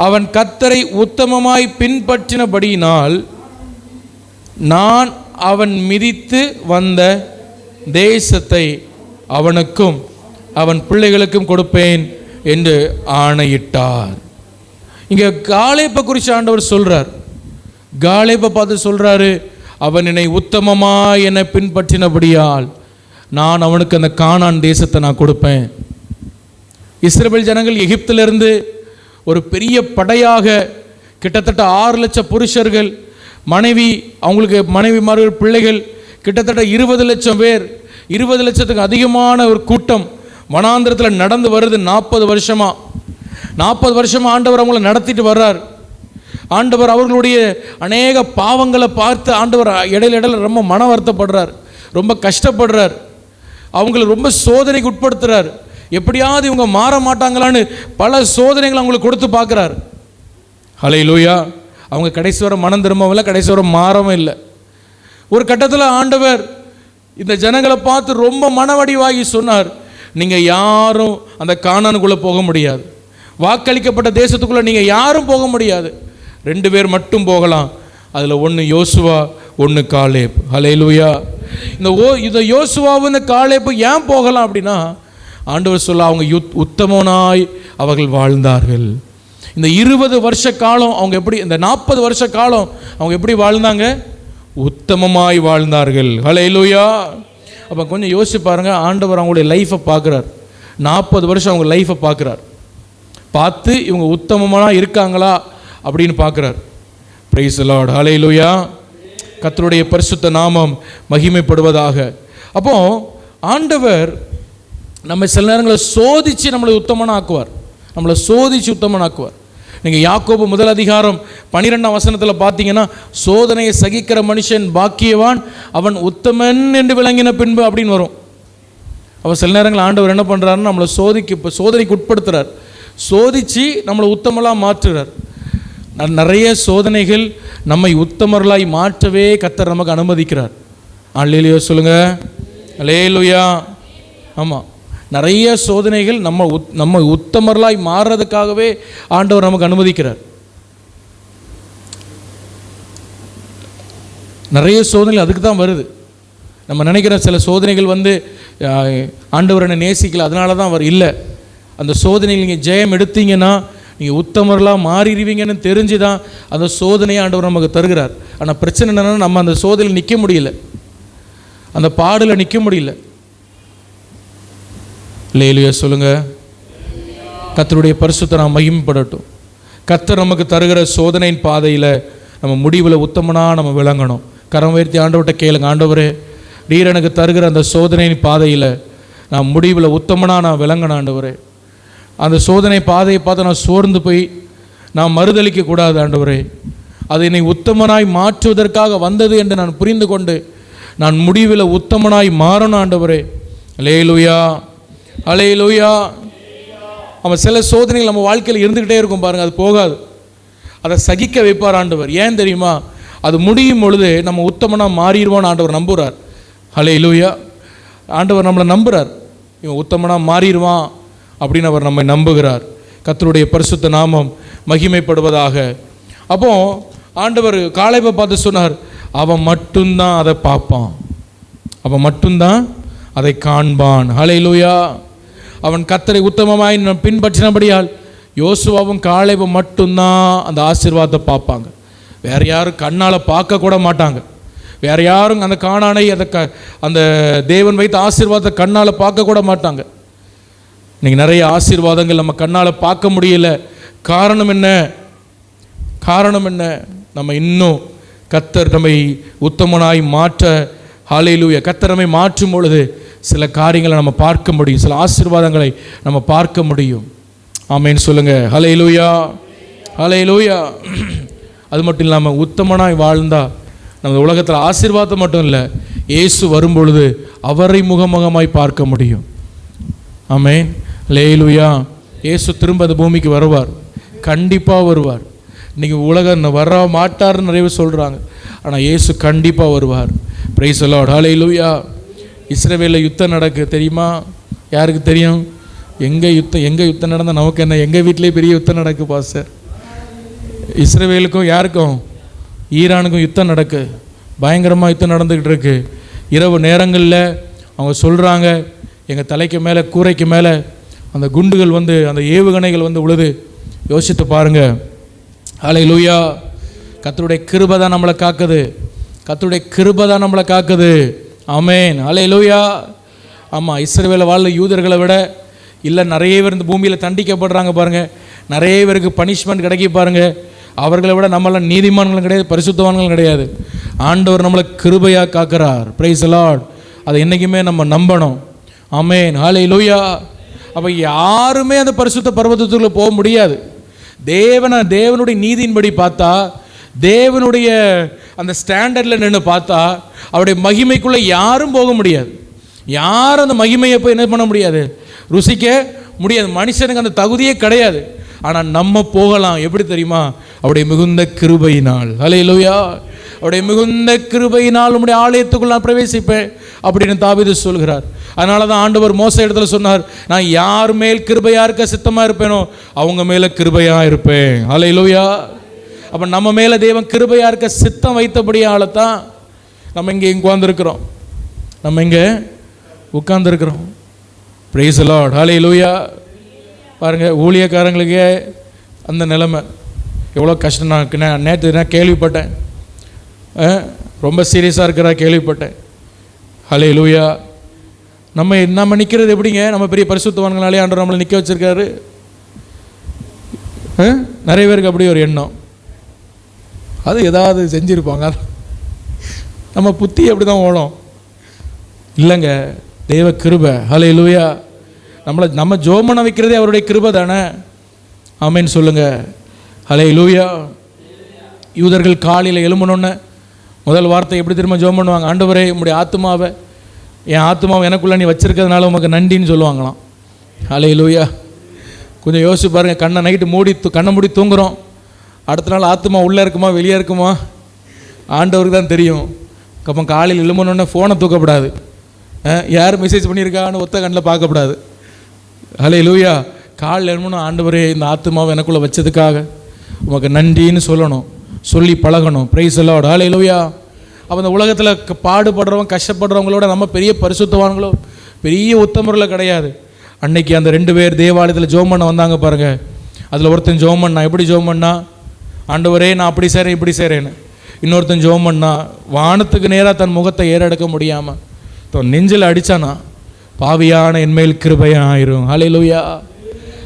அவன் கர்த்தரை உத்தமமாய் பின்பற்றினபடியினால் நான் அவன் மிதித்து வந்த தேசத்தை அவனுக்கும் அவன் பிள்ளைகளுக்கும் கொடுப்பேன் என்று ஆணையிட்டார். இங்கே காலேப்பை குறித்து ஆண்டவர் சொல்றார். காலேப்பை பார்த்து சொல்றாரு, அவன் என்னை உத்தமமாய் என்னை பின்பற்றினபடியால் நான் அவனுக்கு அந்த கானான் தேசத்தை நான் கொடுப்பேன். இஸ்ரவேல் ஜனங்கள் எகிப்திலிருந்து ஒரு பெரிய படையாக கிட்டத்தட்ட 6 லட்சம் புருஷர்கள், மனைவி, அவங்களுக்கு மனைவிமார்கள், பிள்ளைகள், கிட்டத்தட்ட 20 லட்சம் பேர், 20 லட்சத்துக்கு அதிகமான ஒரு கூட்டம் வனாந்திரத்தில் நடந்து வருது. 40 வருஷமா ஆண்டவர் அவங்கள நடத்திட்டு வர்றார். ஆண்டவர் அவர்களுடைய அநேக பாவங்களை பார்த்து ஆண்டவர் இடையில ரொம்ப மன வருத்தப்படுறார், ரொம்ப கஷ்டப்படுறார், அவங்களை ரொம்ப சோதனைக்கு உட்படுத்துறார். எப்படியாவது இவங்க மாற மாட்டாங்களான்னு பல சோதனைகளை அவங்களுக்கு கொடுத்து பார்க்குறார். ஹல்லேலூயா. அவங்க கடைசி வரை மனம் திரும்பவும் இல்லை, கடைசி வரை மாறவும் இல்லை. ஒரு கட்டத்தில் ஆண்டவர் இந்த ஜனங்களை பார்த்து ரொம்ப மனவடிவாகி சொன்னார், நீங்கள் யாரும் அந்த கானானுக்குள்ளே போக முடியாது, வாக்களிக்கப்பட்ட தேசத்துக்குள்ளே நீங்கள் யாரும் போக முடியாது, 2 பேர் மட்டும் போகலாம். அதில் ஒன்று யோசுவா, ஒன்று காலேப். ஹல்லேலூயா. இந்த யோசுவாவும் இந்த காலேப்பு ஏன் போகலாம் அப்படின்னா, ஆண்டவர் சொல்ல அவங்க உத்தமனாய் அவர்கள் வாழ்ந்தார்கள். இந்த 20 வருஷ காலம் அவங்க எப்படி, இந்த 40 வருஷ காலம் அவங்க எப்படி வாழ்ந்தாங்க, உத்தமமாய் வாழ்ந்தார்கள். ஹல்லேலூயா. அப்போ கொஞ்சம் யோசிச்சு பாருங்க, ஆண்டவர் அவங்களுடைய லைஃப்பை பார்க்குறார். 40 வருஷம் அவங்க லைஃப்பை பார்க்குறார், பார்த்து இவங்க உத்தமமாக இருக்காங்களா அப்படின்னு பார்க்குறார். Praise the Lord. ஹல்லேலூயா. கர்த்தருடைய பரிசுத்த நாமம் மகிமைப்படுவதாக. அப்போ ஆண்டவர் நம்ம சில நேரங்களை சோதித்து நம்மளை உத்தமனாக்குவார், நம்மளை சோதித்து உத்தமனாக்குவார். நீங்கள் யாக்கோபு 1:12 பார்த்தீங்கன்னா, சோதனையை சகிக்கிற மனுஷன் பாக்கியவான், அவன் உத்தமன் என்று விளங்கின பின்பு அப்படின்னு வரும். அவன் சில நேரங்கள் ஆண்டவர் என்ன பண்ணுறாருன்னு நம்மளை சோதனைக்கு உட்படுத்துகிறார். சோதித்து நம்மளை உத்தமலாக மாற்றுறார். நிறைய சோதனைகள் நம்மை உத்தமர்களாய் மாற்றவே கர்த்தர் நமக்கு அனுமதிக்கிறார். அல்லேலூயா சொல்லுங்க, அல்லேலூயா. ஆமாம், நிறைய சோதனைகள் நம்ம உத்தமர்களாய் மாறுறதுக்காகவே ஆண்டவர் நமக்கு அனுமதிக்கிறார். நிறைய சோதனைகள் அதுக்கு தான் வருது. நம்ம நினைக்கிற சில சோதனைகள் ஆண்டவர் என்னை நேசிக்கல அதனால தான் இல்லை. அந்த சோதனையில் நீங்கள் ஜெயம் எடுத்தீங்கன்னா நீங்கள் உத்தமர்களாக மாறிடுவீங்கன்னு தெரிஞ்சு தான் அந்த சோதனையை ஆண்டவர் நமக்கு தருகிறார். ஆனால் பிரச்சனை என்னென்னா, நம்ம அந்த சோதனையில் நிற்க முடியல, அந்த பாடில் நிற்க முடியல. அல்லேலூயா சொல்லுங்க. கர்த்தருடைய பரிசுத்த நாம் மகிமைப்படட்டும். கர்த்தர் நமக்கு தருகிற சோதனையின் பாதையில் நம்ம முடிவில் உத்தமனாக நம்ம விளங்கணும். கரம் உயர்த்தி ஆண்டவர்கிட்ட கேளுங்க, ஆண்டவரே நீர் எனக்கு தருகிற அந்த சோதனையின் பாதையில் நான் முடிவில் உத்தமனாக நான் விளங்கணும். ஆண்டவரே, அந்த சோதனை பாதையை பார்த்து நான் சோர்ந்து போய் நான் மறுதளிக்கக்கூடாது. ஆண்டவரே, அது என்னை உத்தமனாய் மாற்றுவதற்காக வந்தது என்று நான் புரிந்து கொண்டு நான் முடிவில் உத்தமனாய் மாறணும். ஆண்டவரே, அல்லேலூயா, அல்லேலூயா. அவன் சில சோதனைகள் நம்ம வாழ்க்கையில் இருந்துக்கிட்டே இருக்கும் பாருங்கள், அது போகாது. அதை சகிக்க வைப்பார் ஆண்டவர். ஏன் தெரியுமா? அது முடியும் பொழுது நம்ம உத்தமனாக மாறிடுவோன்னு ஆண்டவர் நம்புகிறார். அல்லேலூயா. ஆண்டவர் நம்மளை நம்புகிறார். இவன் உத்தமனாக மாறிடுவான் அப்படின்னு அவர் நம்மை நம்புகிறார். கர்த்தருடைய பரிசுத்த நாமம் மகிமைப்படுவதாக. அப்போ ஆண்டவர் காலேபை பார்த்து சொன்னார், அவன் மட்டும்தான் அதை பார்ப்பான், அவன் மட்டும்தான் அதை காண்பான். அல்லேலூயா. அவன் கர்த்தரை உத்தமமாய் பின்பற்றினபடியால் யோசுவாவும் காலேபும் மட்டும்தான் அந்த ஆசீர்வாதத்தை பார்ப்பாங்க. வேற யாரும் கண்ணால் பார்க்க கூட மாட்டாங்க. வேற யாரும் அந்த கானானை அந்த தேவன் வைத்த ஆசீர்வாதத்தை கண்ணால் பார்க்க கூட மாட்டாங்க. இன்னைக்கு நிறைய ஆசீர்வாதங்கள் நம்ம கண்ணால் பார்க்க முடியல. காரணம் என்ன? காரணம் என்ன? நம்ம இன்னும் கர்த்தர் நம்மை உத்தமனாய் மாற்ற, ஹல்லேலூயா, கர்த்தர் நம்மை மாற்றும் பொழுது சில காரியங்களை நம்ம பார்க்க முடியும், சில ஆசீர்வாதங்களை நம்ம பார்க்க முடியும். ஆமென் சொல்லுங்க, ஹல்லேலூயா, ஹல்லேலூயா. அது மட்டும் இல்லாமல் உத்தமனாய் வாழ்ந்தா நம்ம உலகத்தில் ஆசீர்வாதம் மட்டும் இல்லை, இயேசு வரும்பொழுது அவரை முகமுகமாய் பார்க்க முடியும். ஆமென், அல்லேலூயா. இயேசு திரும்ப அந்த பூமிக்கு வருவார், கண்டிப்பாக வருவார். இன்றைக்கி உலகம் வர மாட்டார்னு நிறைய சொல்கிறாங்க, ஆனால் இயேசு கண்டிப்பாக வருவார். பிரைஸ் தி லார்ட், ஹல்லேலூயா. இஸ்ரவேலில் யுத்தம் நடக்கு தெரியுமா? யாருக்கு தெரியும்? எங்கே யுத்தம் நடந்தால் நமக்கு என்ன? எங்கள் வீட்டிலே பெரிய யுத்தம் நடக்கு பாஸ்டர். இஸ்ரவேலுக்கும் யாருக்கும்? ஈரானுக்கும் யுத்தம் நடக்கு, பயங்கரமாக யுத்தம் நடந்துக்கிட்டு இருக்கு. இரவு நேரங்களில் அவங்க சொல்கிறாங்க, எங்கள் தலைக்கு மேலே, கூரைக்கு மேலே அந்த குண்டுகள் அந்த ஏவுகணைகள் உழுது. யோசித்து பாருங்கள். ஹல்லேலூயா. கர்த்தருடைய கிருபை தான் நம்மளை காக்குது, கர்த்தருடைய கிருபை தான் நம்மளை காக்குது. ஆமென், ஹல்லேலூயா. ஆமாம், இஸ்ரவேலில் வாழ்ந்த யூதர்களை விட இல்லை நிறைய பேர் இந்த பூமியில் தண்டிக்கப்படுறாங்க பாருங்கள், நிறைய பேருக்கு பனிஷ்மெண்ட் கிடைக்கி பாருங்கள். அவர்களை விட நம்மளாம் நீதிமான்களும் கிடையாது, பரிசுத்தவான்களும் கிடையாது. ஆண்டவர் நம்மளை கிருபையாக காக்கிறார். Price the Lord. அதை என்றைக்குமே நம்ம நம்பணும். ஆமென், ஹல்லேலூயா. அப்போ யாருமே அந்த பரிசுத்த பர்வதத்துக்குள்ளே போக முடியாது. தேவனுடைய நீதியின்படி பார்த்தா, தேவனுடைய அந்த ஸ்டாண்டர்டில் நின்று பார்த்தா, அவருடைய மகிமைக்குள்ளே யாரும் போக முடியாது. யாரும் அந்த மகிமையை போய் என்ன பண்ண முடியாது, ருசிக்க முடியாது. மனுஷனுக்கு அந்த தகுதியே கிடையாது. ஆனால் நம்ம போகலாம். எப்படி தெரியுமா? அவருடைய மிகுந்த கிருபையினால். ஹல்லேலூயா. அவருடைய மிகுந்த கிருபையினால் உம்முடைய ஆலயத்துக்குள் நான் பிரவேசிப்பேன் அப்படின்னு தாவீது சொல்கிறார். அதனால தான் ஆண்டவர் மோசே இடத்துல சொன்னார், நான் யார் மேல் கிருபையாக இருக்க சித்தமாக இருப்பேனோ அவங்க மேலே கிருபையாக இருப்பேன். ஹல்லேலூயா. அப்போ நம்ம மேலே தேவன் கிருபையாக இருக்க சித்தம் வைத்தபடியால தான் நம்ம இங்கே உட்கார்ந்துருக்கிறோம், நம்ம இங்கே உட்கார்ந்துருக்கிறோம். பிரைஸ் தி லார்ட், ஹல்லேலூயா. பாருங்கள், ஊழியக்காரங்களுக்கே அந்த நிலைமை எவ்வளோ கஷ்டம். நான் நேற்று கேள்விப்பட்டேன், ரொம்ப சீரியஸாக இருக்கிறா கேள்விப்பட்டேன். ஹல்லேலூயா. நம்ம நிற்கிறது எப்படிங்க? நம்ம பெரிய பரிசுத்தவான்களாலே ஆண்டவர் நம்மளை நிற்க வச்சிருக்காரு. நிறைய பேருக்கு அப்படி ஒரு எண்ணம், அது ஏதாவது செஞ்சுருப்பாங்க, நம்ம புத்தி அப்படி தான் ஓடும். இல்லைங்க, தேவ கிருபை. ஹல்லேலூயா. நம்ம ஜோமனை வைக்கிறதே அவருடைய கிருபை தானே. ஆமென் சொல்லுங்கள். ஹல்லேலூயா. யூதர்கள் காலையில் எழும்பணுன்னு முதல் வார்த்தை எப்படி திரும்ப ஜெபம் பண்ணுவாங்க? ஆண்டவரே, உம்முடைய ஆத்மாவை, என் ஆத்மாவை எனக்குள்ளே நீ வச்சிருக்கிறதுனால உமக்கு நன்றின்னு சொல்லுவாங்களாம். ஹல்லேலூயா. கொஞ்சம் யோசிச்சு பாருங்கள். கண்ணை மூடி தூங்குறோம். அடுத்த நாள் ஆத்மா உள்ளே இருக்குமா வெளியே இருக்குமா ஆண்டவருக்கு தான் தெரியும். அப்போ காலையில் எழும்பணுன்னு ஃபோனை தூக்கப்படாது. யார் மெசேஜ் பண்ணியிருக்கான்னு ஒத்த கண்ணில் பார்க்கப்படாது. ஹல்லேலூயா. காலையில் எழும்பணும், ஆண்டவரே இந்த ஆத்மாவை எனக்குள்ளே வச்சதுக்காக உமக்கு நன்றின்னு சொல்லணும், சொல்லி பழகணும். Praise the Lord. ஹல்லேலூயா. அப்போ இந்த உலகத்தில் பாடுபடுறவங்க கஷ்டப்படுறவங்களோட நம்ம பெரிய பரிசுத்தவான்களோ பெரிய உத்தமர்களோ கிடையாது. அன்னைக்கு அந்த 2 பேர் தேவாலயத்தில் ஜெபம் பண்ண வந்தாங்க பாருங்கள். அதில் ஒருத்தன் ஜெபம் பண்ணா, எப்படி ஜெபம் பண்ணா? ஆண்டவரே நான் அப்படி செய்கிறேன் இப்படி செய்கிறேன்னு. இன்னொருத்தன் ஜெபம் பண்ணா, வானத்துக்கு நேராக தன் முகத்தை ஏறெடுக்க முடியாமல் தன் நெஞ்சில் அடித்தானா, பாவியான என்மேல் கிருபையாயிரும். ஹல்லேலூயா.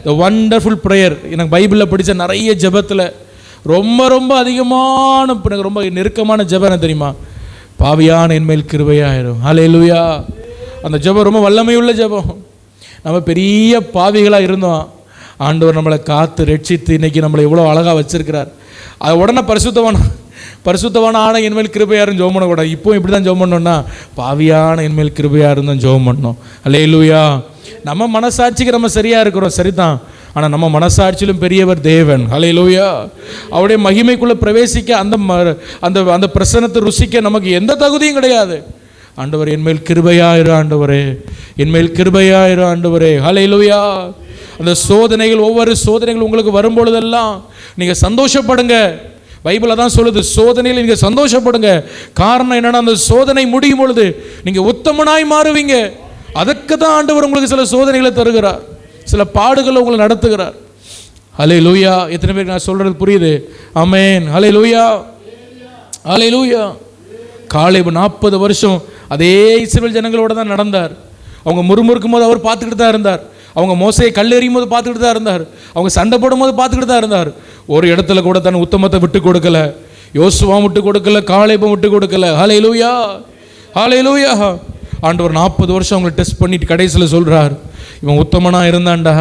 த வண்டர்ஃபுல் ப்ரேயர். எனக்கு பைபிளில் படித்த நிறைய ஜெபத்தில் ரொம்ப ரொம்ப அதிகமான, எனக்கு ரொம்ப நெருக்கமான ஜெபம் என்ன தெரியுமா? பாவியான என்மேல் கிருபையாயிரும். ஹல்லேலூயா. அந்த ஜெபம் ரொம்ப வல்லமையுள்ள ஜெபம். நம்ம பெரிய பாவிகளாக இருந்தோம், ஆண்டவர் நம்மளை காத்து ரட்சித்து இன்றைக்கி நம்மளை எவ்வளோ அழகாக வச்சுருக்கிறார். அது உடனே பரிசுத்தவான ஆன என்மேல் கிருபையாரும் ஜெபம் பண்ணக்கூடாது. இப்போ இப்படி தான் ஜெபம் பண்ணோன்னா, பாவியான என்மேல் கிருபையாரும் தான் ஜெபம் பண்ணோம். ஹல்லேலூயா. நம்ம மனசாட்சிக்கு நம்ம சரியாக இருக்கிறோம், சரிதான். ஆனால் நம்ம மனசாட்சியிலும் பெரியவர் தேவன். ஹல்லேலூயா. அவருடைய மகிமைக்குள்ளே பிரவேசிக்க, அந்த பிரசன்னத்தை ருசிக்க நமக்கு எந்த தகுதியும் கிடையாது. ஆண்டவர் என்மேல் கிருபையாயிரு ஆண்டவரே, என்மேல் கிருபையாயிரு ஆண்டவரே. ஹல்லேலூயா. அந்த சோதனைகள், ஒவ்வொரு சோதனைகள் உங்களுக்கு வரும்பொழுதெல்லாம் நீங்கள் சந்தோஷப்படுங்க. பைபிள் தான் சொல்லுது, சோதனையில் நீங்கள் சந்தோஷப்படுங்க. காரணம் என்னன்னா, அந்த சோதனை முடியும் பொழுது நீங்கள் உத்தமனாய் மாறுவீங்க. அதற்கு தான் ஆண்டவர் உங்களுக்கு சில சோதனைகளை தருகிறார், சில பாடுகளை உங்களை நடத்துகிறார். ஹல்லேலூயா. எத்தனை பேருக்கு நான் சொல்றது புரியுது? ஆமென். ஹல்லேலூயா. ஹல்லேலூயா. காலேப் 40 வருஷம் அதே இஸ்ரவேல் ஜனங்களோட தான் நடந்தார். அவங்க முறுமுறுக்கும் போது அவர் பார்த்துக்கிட்டு தான் இருந்தார். அவங்க மோசையை கல்லெறியும் போது பார்த்துக்கிட்டு தான் இருந்தார். அவங்க சண்டை போடும் போது பார்த்துக்கிட்டு தான் இருந்தார். ஒரு இடத்துல கூட தன் உத்தமத்தை விட்டு கொடுக்கல. யோசுவா விட்டு கொடுக்கல, காலேபும் விட்டு கொடுக்கல. ஹல்லேலூயா. ஹல்லேலூயா. ஆண்டவர் 40 வருஷம் அவங்களை டெஸ்ட் பண்ணிட்டு கடைசியில் சொல்கிறார், இவன் உத்தமனாக இருந்தான்டா,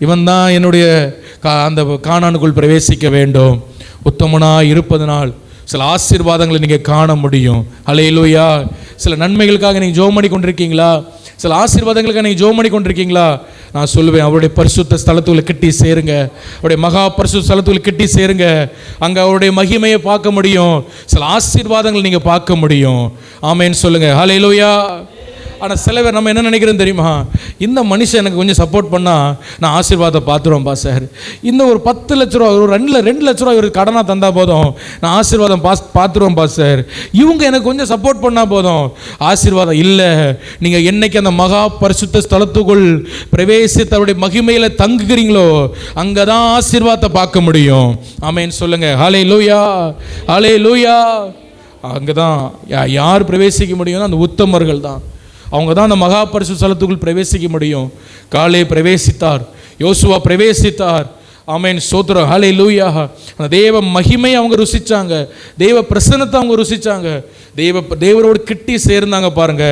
இவன் தான் என்னுடைய அந்த கானானுக்குள் பிரவேசிக்க வேண்டும். உத்தமனாக இருப்பதனால் சில ஆசீர்வாதங்களை நீங்கள் காண முடியும். ஹல்லேலூயா. சில நன்மைகளுக்காக நீங்கள் ஜெபம் பண்ணி கொண்டிருக்கீங்களா? சில ஆசீர்வாதங்களுக்காக நீங்கள் ஜெபம் பண்ணி கொண்டிருக்கீங்களா? நான் சொல்லுவேன், அவருடைய பரிசுத்த ஸ்தலத்துக்குள்ள கிட்டி சேருங்க. அவருடைய மகா பரிசுத்த ஸ்தலத்துக்குள்ள கிட்டி சேருங்க. அங்கே அவருடைய மகிமையை பார்க்க முடியும், சில ஆசீர்வாதங்களை நீங்கள் பார்க்க முடியும். ஆமென் சொல்லுங்க. ஹல்லேலூயா. ஆனால் சில பேர் நம்ம என்ன நினைக்கிறோம் தெரியுமா? இந்த மனுஷன் எனக்கு கொஞ்சம் சப்போர்ட் பண்ணால் நான் ஆசீர்வாதத்தை பார்த்துருவேன் சார். இந்த ஒரு 10 லட்ச ரூபா, ஒரு 2 லட்ச ரூபா இவர் கடனாக தந்தால் போதும், நான் ஆசீர்வாதம் பார்த்துருவேன் சார். இவங்க எனக்கு கொஞ்சம் சப்போர்ட் பண்ணால் போதும், ஆசீர்வாதம் இல்லை. நீங்கள் என்னைக்கு அந்த மகா பரிசுத்த ஸ்தலத்துக்குள் பிரவேசித்து அவருடைய மகிமையில் தங்குகிறீங்களோ அங்கே தான் ஆசீர்வாதத்தை பார்க்க முடியும். ஆமென் சொல்லுங்க. ஹல்லேலூயா. ஹல்லேலூயா. அங்கே தான் யார் பிரவேசிக்க முடியும்னா அந்த உத்தமர்கள் தான். அவங்க தான் அந்த மகா பரிசுத்த ஸ்தலத்துக்குள் பிரவேசிக்க முடியும். காலேப் பிரவேசித்தார், யோசுவா பிரவேசித்தார். ஆமென் ஸ்தோத்திரம். ஹல்லேலூயா. அந்த தேவ மகிமையை அவங்க ருசிச்சாங்க, தேவ பிரசன்னத்தை அவங்க ருசிச்சாங்க, தேவரோடு கிட்டி சேர்ந்தாங்க பாருங்க.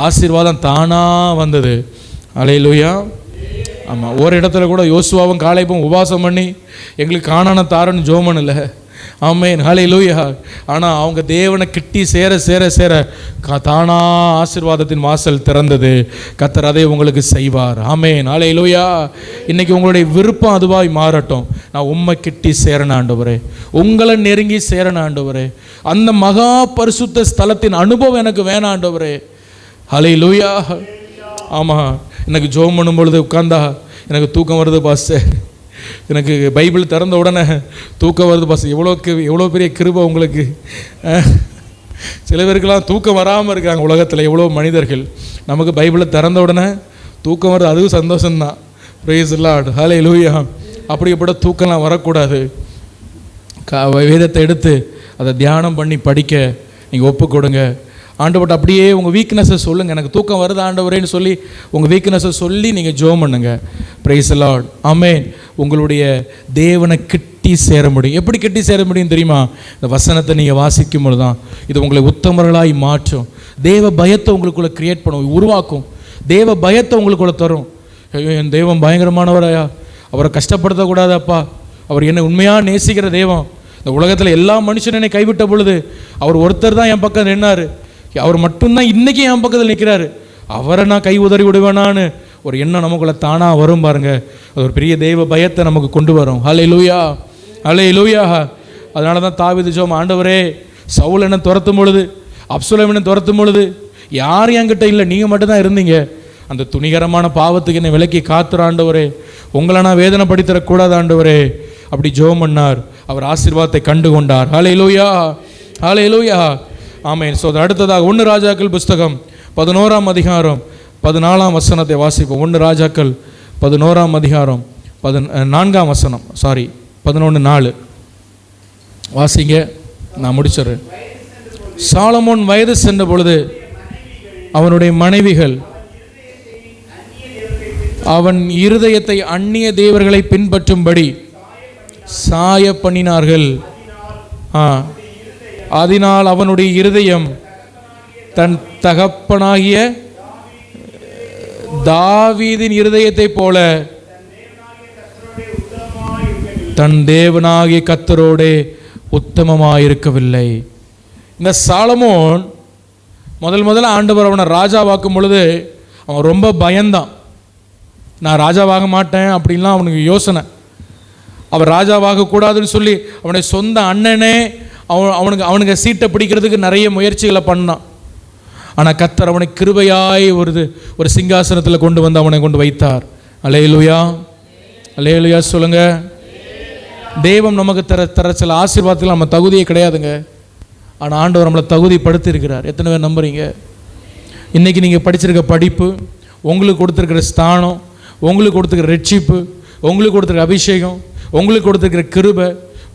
ஆசீர்வாதம் தானா வந்தது. ஹல்லேலூயா. ஆமாம், ஒரு இடத்துல கூட யோசுவாவும் காலேபும் உபவாசம் பண்ணி எங்களுக்கு காணான தாரன்னு ஜெபம் பண்ணல. ஆமென். ஹல்லேலூயா. ஆனால் அவங்க தேவனை கிட்டி சேர சேர சேர தானா ஆசீர்வாதத்தின் வாசல் திறந்தது. கர்த்தர் அதை உங்களுக்கு செய்வார். ஆமென். ஹல்லேலூயா. இன்னைக்கு உங்களுடைய விருப்பம் அதுவாய் மாறட்டும். நான் உம்மை கிட்டி சேரணும் ஆண்டவரே, உங்களை நெருங்கி சேரணும் ஆண்டவரே. அந்த மகா பரிசுத்த ஸ்தலத்தின் அனுபவம் எனக்கு வேணாம் ஆண்டவரே. ஹல்லேலூயா. ஆமாம், எனக்கு ஜெபம் பண்ணும் பொழுது உட்கார்ந்தா எனக்கு தூக்கம் வருது பாஸ்டர். எனக்கு பைபிள் திறந்த உடனே தூக்கம் வருது பாஸ்டர். எவ்வளோ பெரிய கிருபை உங்களுக்கு. சில பேருக்கெல்லாம் தூக்கம் வராமல் இருக்காங்க உலகத்தில், எவ்வளோ மனிதர்கள். நமக்கு பைபிளை திறந்த உடனே தூக்கம் வருது, அதுவும் சந்தோஷம்தான். Praise the Lord. ஹல்லேலூயா. அப்படிப்பட்ட தூக்கம்லாம் வரக்கூடாது. வேதத்தை எடுத்து அதை தியானம் பண்ணி படிக்க நீங்கள் ஒப்பு கொடுங்க. ஆண்டவர்கிட்ட அப்படியே உங்கள் வீக்னஸை சொல்லுங்கள். எனக்கு தூக்கம் வருது ஆண்டவரேன்னு சொல்லி உங்கள் வீக்னஸை சொல்லி நீங்கள் ஜெபம் பண்ணுங்க. Praise the Lord. ஆமென். உங்களுடைய தேவனை கிட்டி சேர முடியும். எப்படி கிட்டி சேர முடியும் தெரியுமா? இந்த வசனத்தை நீங்கள் வாசிக்கும் பொழுது தான் இது உங்களை உத்தமர்களாய் மாற்றும். தேவ பயத்தை உங்களுக்குள்ளே கிரியேட் பண்ணும், உருவாக்கும். தேவ பயத்தை உங்களுக்குள்ளே தரும். என் தெய்வம் பயங்கரமானவராயா, அவரை கஷ்டப்படுத்தக்கூடாதப்பா, அவர் என்னை உண்மையாக நேசிக்கிற தெய்வம். இந்த உலகத்தில் எல்லா மனுஷனும் என்னை கைவிட்ட பொழுது அவர் ஒருத்தர் தான் என் பக்கம் நின்னார். அவர் மட்டும்தான் இன்றைக்கி என் பக்கத்தில் நிற்கிறாரு. அவரை நான் கை உதறி விடுவேனான்னு ஒரு எண்ணம் நமக்குள்ளே தானாக வரும் பாருங்க. அது ஒரு பெரிய தெய்வ பயத்தை நமக்கு கொண்டு வரும். ஹல்லேலூயா, ஹல்லேலூயா. அதனால தான் தாவீது ஜெபம், ஆண்டவரே சவுல் என்ன துரத்தும் பொழுது, அப்சலோம் என்ன துரத்தும் பொழுது யார் என்கிட்ட இல்லை, நீங்கள் மட்டும்தான் இருந்தீங்க. அந்த துணிகரமான பாவத்துக்கு என்னை விலக்கி காத்துற ஆண்டவரே, உங்களை நான் வேதனைப்படுத்திடக்கூடாது ஆண்டவரே. அப்படி ஜெபம் பண்ணார். அவர் ஆசீர்வாதத்தை கண்டு கொண்டார். ஹல்லேலூயா, ஹல்லேலூயா. ஆமென். ஸோ அடுத்ததாக 1 ராஜாக்கள் புஸ்தகம் 11ஆம் அதிகாரம் 14ஆம் வசனத்தை வாசிப்போம். 1 ராஜாக்கள் 11ஆம் அதிகாரம் 14ஆம் வசனம், 11:4 வாசிங்க, நான் முடிச்சிடுறேன். சாலமோன் வயது சென்ற பொழுது அவனுடைய மனைவிகள் அவன் இருதயத்தை அந்நிய தேவர்களை பின்பற்றும்படி சாய பண்ணினார்கள். அதனால் அவனுடைய இருதயம் தன் தகப்பனாகிய தாவீதின் இருதயத்தை போல தன் தேவனாகிய கர்த்தரோடே உத்தமமாயிருக்கவில்லை. இந்த சாலமோன் முதல்ல ஆண்டவர் அவனை ராஜாவாக்கும் பொழுது அவன் ரொம்ப பயந்தான். நான் ராஜாவாக மாட்டேன் அப்படின்லாம் அவனுக்கு யோசனை. அவர் ராஜாவாக கூடாதுன்னு சொல்லி அவனுடைய சொந்த அண்ணனே அவனுக்கு சீட்டை பிடிக்கிறதுக்கு நிறைய முயற்சிகளை பண்ணான். ஆனால் கர்த்தர் அவனை கிருபையாய் ஒரு சிங்காசனத்தில் கொண்டு வந்து அவனை கொண்டு வைத்தார். அல்லேலூயா, அல்லேலூயா சொல்லுங்க. தெய்வம் நமக்கு தர சில ஆசீர்வாதத்தில் நம்ம தகுதியே கிடையாதுங்க. ஆனால் ஆண்டவர் நம்மளை தகுதிப்படுத்தி இருக்கிறார். எத்தனை பேர் நம்புறீங்க? இன்றைக்கி நீங்கள் படிச்சிருக்க படிப்பு, உங்களுக்கு கொடுத்துருக்கிற ஸ்தானம், உங்களுக்கு கொடுத்துருக்கிற ரட்சிப்பு, உங்களுக்கு கொடுத்துருக்க அபிஷேகம், உங்களுக்கு கொடுத்துருக்கிற கிருபை,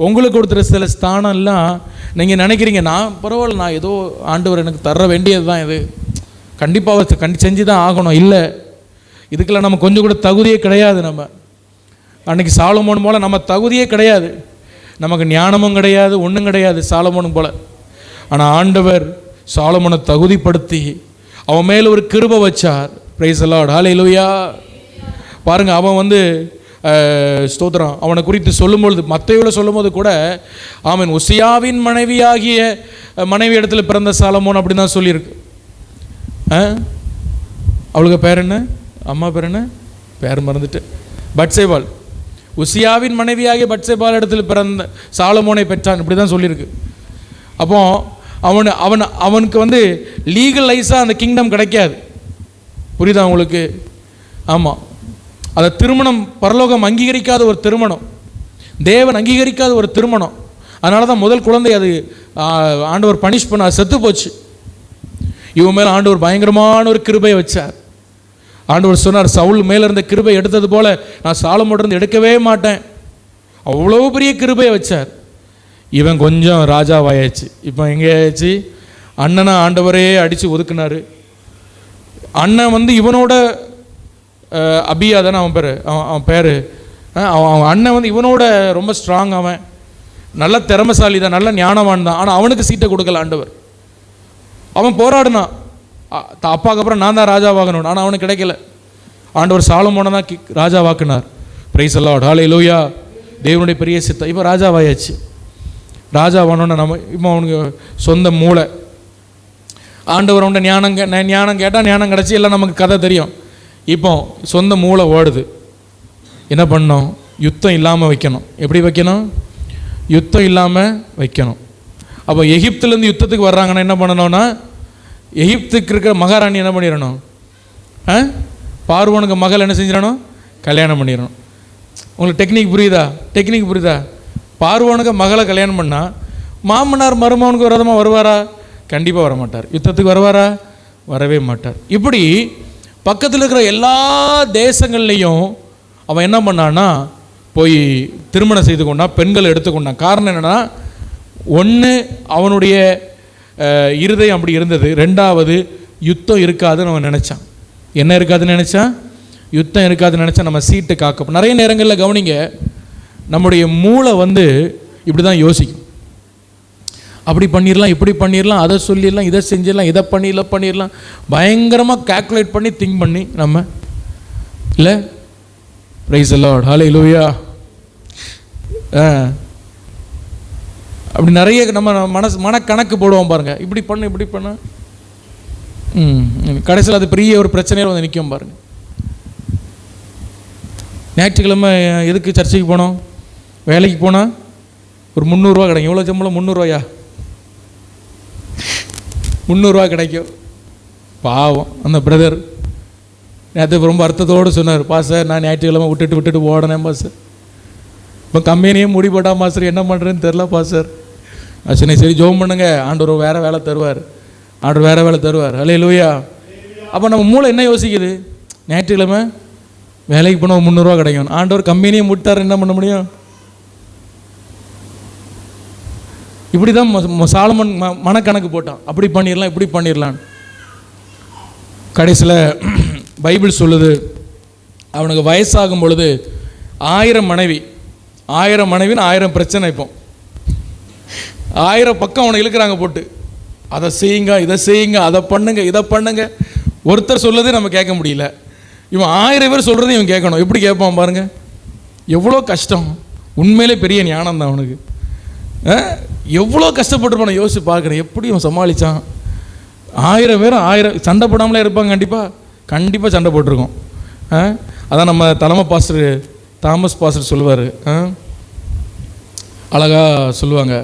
உங்களுக்கு கொடுத்துருக்க சில ஸ்தானம்லாம் நீங்கள் நினைக்கிறீங்க நான் பரவாயில்ல, நான் ஏதோ ஆண்டவர் எனக்கு தர வேண்டியது தான், இது கண்டிப்பாக செஞ்சு தான் ஆகணும். இல்லை, இதுக்கெல்லாம் நம்ம கொஞ்சம் கூட தகுதியே கிடையாது. நம்ம அன்றைக்கி சாலமோன் போல் நம்ம தகுதியே கிடையாது. நமக்கு ஞானமும் கிடையாது, ஒன்றும் கிடையாது சாலமோன் போல். ஆனால் ஆண்டவர் சாலமோனை தகுதிப்படுத்தி அவன் மேலே ஒரு கிருபை வச்சார். பிரைஸ் தி லார்ட், ஹல்லேலூயா. பாருங்கள், அவன் ஸ்தோத்திரம் அவனை குறித்து சொல்லும்பொழுது, மத்தேயுவில் சொல்லும்போது கூட ஆமென், உசியாவின் மனைவியாகிய மனைவி இடத்துல பிறந்த சாலமோன் அப்படின்னு தான் சொல்லியிருக்கு. அவளுக்கு பேர் என்ன, அம்மா பேர் என்ன, பேர் மறந்துட்டு, பத்சேபாள். உசியாவின் மனைவியாகிய பத்சேபாள் இடத்துல பிறந்த சாலமோனை பெற்றான், இப்படி தான் சொல்லியிருக்கு. அப்போ அவனுக்கு லீகலைஸாக அந்த கிங்டம் கிடைக்காது. புரியுதா உங்களுக்கு? ஆமாம், அந்த திருமணம் பரலோகம் அங்கீகரிக்காத ஒரு திருமணம், தேவன் அங்கீகரிக்காத ஒரு திருமணம். அதனால தான் முதல் குழந்தை அது ஆண்டவர் பனிஷ் பண்ண செத்து போச்சு. இவன் மேலே ஆண்டவர் பயங்கரமான ஒரு கிருபையை வச்சார். ஆண்டவர் சொன்னார், சவுல் மேலே இருந்த கிருபை எடுத்தது போல நான் சாலமோனிலிருந்து எடுக்கவே மாட்டேன். அவ்வளோ பெரிய கிருபையை வச்சார். இவன் கொஞ்சம் ராஜாவாயாச்சு. இப்போ எங்கே ஆயாச்சு? அண்ணனை ஆண்டவரே அடித்து ஒதுக்குனார். அண்ணன் இவனோட அபியா தானே அவன் பேர், அவன் பேர். அவன் அண்ணன் இவனோட ரொம்ப ஸ்ட்ராங், அவன் நல்ல திறமைசாலி தான், நல்ல ஞானவான் தான். ஆனால் அவனுக்கு சீட்டை கொடுக்கல ஆண்டவர். அவன் போராடினான், அப்பாவுக்கு அப்புறம் நான் தான் ராஜாவாகணும், ஆனால் அவனுக்கு கிடைக்கல. ஆண்டவர் சாலமோனை தான் ராஜாவாக்குனார். பிரைஸ் தி லார்ட், ஹல்லேலூயா. தேவனுடைய பெரிய சித்தம். இப்போ ராஜாவாயாச்சு. ராஜாவானோன்னு நம்ம இப்போ அவனுக்கு சொந்த மூளை. ஆண்டவர் அவன்கிட்ட ஞானம் கேட்டால் ஞானம் கிடச்சி, எல்லாம் நமக்கு கதை தெரியும். இப்போ சொந்த மூளை ஓடுது. என்ன பண்ணணும்? யுத்தம் இல்லாமல் வைக்கணும். எப்படி வைக்கணும்? யுத்தம் இல்லாமல் வைக்கணும். அப்போ எகிப்துலேருந்து யுத்தத்துக்கு வர்றாங்கன்னா என்ன பண்ணணும்னா, எகிப்துக்கு இருக்கிற மகாராணி என்ன பண்ணிடணும்? பார்வோனுக்கு மகள் என்ன செஞ்சிடணும்? கல்யாணம் பண்ணிடணும். உங்களுக்கு டெக்னிக் புரியுதா? பார்வோனுக்கு மகளை கல்யாணம் பண்ணால் மாமனார் மருமகனுக்கு விரோதமாக வருவாரா? கண்டிப்பாக வரமாட்டார். யுத்தத்துக்கு வருவாரா? வரவே மாட்டார். இப்படி பக்கத்தில் இருக்கிற எல்லா தேசங்கள்லேயும் அவன் என்ன பண்ணான்னா போய் திருமணம் செய்து கொண்டான், பெண்களை எடுத்துக்கொண்டான். காரணம் என்னென்னா, ஒன்று அவனுடைய இருதயம் அப்படி இருந்தது, ரெண்டாவது யுத்தம் இருக்காதுன்னு அவன் நினச்சான். என்ன இருக்காதுன்னு நினச்சான்? யுத்தம் இருக்காதுன்னு நினச்சா நம்ம சீட்டு காக்க. நிறைய நேரங்களில் கவனிங்க, நம்முடைய மூளை இப்படி தான் யோசிக்கும். அப்படி பண்ணிடலாம், இப்படி பண்ணிடலாம், அதை சொல்லிடலாம், இதை செஞ்சிடலாம், இதை பண்ணிடலாம், பயங்கரமாக கால்குலேட் பண்ணி திங்க் பண்ணி நம்ம இல்லை. பிரைஸ் தி லார்ட், ஹல்லேலூயா. அப்படி நிறைய நம்ம மனக்கணக்கு போடுவோம் பாருங்கள், இப்படி பண்ண கடைசியில் அது பெரிய ஒரு பிரச்சனையில் வந்து நிற்கும் பாருங்கள். ஞாயிற்றுக்கிழமை எதுக்கு சர்ச்சைக்கு போனோம்? வேலைக்கு போனால் ஒரு 300 ரூபா கிடைக்கும். எவ்வளோ சம்பளம்? 300 ரூபாயா? 300 ரூபா கிடைக்கும். பாவம் அந்த பிரதர் நேற்று ரொம்ப அர்த்தத்தோடு சொன்னார், பாஸ்டர் நான் ஞாயிற்றுக்கிழமை விட்டுட்டு ஓடனேன் பாஸ்டர், இப்போ கம்பெனியே மூடி போட்டால் பாஸ்டர் என்ன பண்ணுறேன்னு தெரில பாஸ்டர். சரி ஜோம் பண்ணுங்க, ஆண்டவர் வேறு வேலை தருவார், ஆண்டவர் வேறு வேலை தருவார். அல்லேலூயா. அப்போ நம்ம மூளை என்ன யோசிக்குது? ஞாயிற்றுக்கிழமை வேலைக்கு போனால் 300 ரூபா கிடைக்கும், ஆண்டவர் கம்பெனியை மூட்டார், என்ன பண்ண முடியும்? இப்படி தான் சாலமன் மனக்கணக்கு போட்டான். அப்படி பண்ணிடலாம், இப்படி பண்ணிடலாம். கடைசியில் பைபிள் சொல்லுது, அவனுக்கு வயசாகும் பொழுது 1000 மனைவி, 1000 மனைவின்னு 1000 பிரச்சனை. இப்போ 1000 பக்கம் அவனை இழுக்கிறாங்க போட்டு, அதை செய்யுங்க, இதை செய்யுங்க, அதை பண்ணுங்க, இதை பண்ணுங்க. ஒருத்தர் சொல்லதே நம்ம கேட்க முடியல, இவன் 1000 பேர் சொல்கிறத இவன் கேட்கணும். எப்படி கேட்பான் பாருங்க, எவ்வளோ கஷ்டம். உண்மையிலே பெரிய ஞானம் தான் அவனுக்கு. எவ்வளோ கஷ்டப்பட்டுருப்பான யோசிச்சு பார்க்குறேன், எப்படி அவன் சமாளித்தான். 1000 பேரும் 1000 சண்டை போடாமலே இருப்பாங்க. கண்டிப்பாக சண்டை போட்டிருக்கோம். அதான் நம்ம தலைமை பாஸ்டர் தாமஸ் பாஸ்டர் சொல்லுவார், அழகாக சொல்லுவாங்க.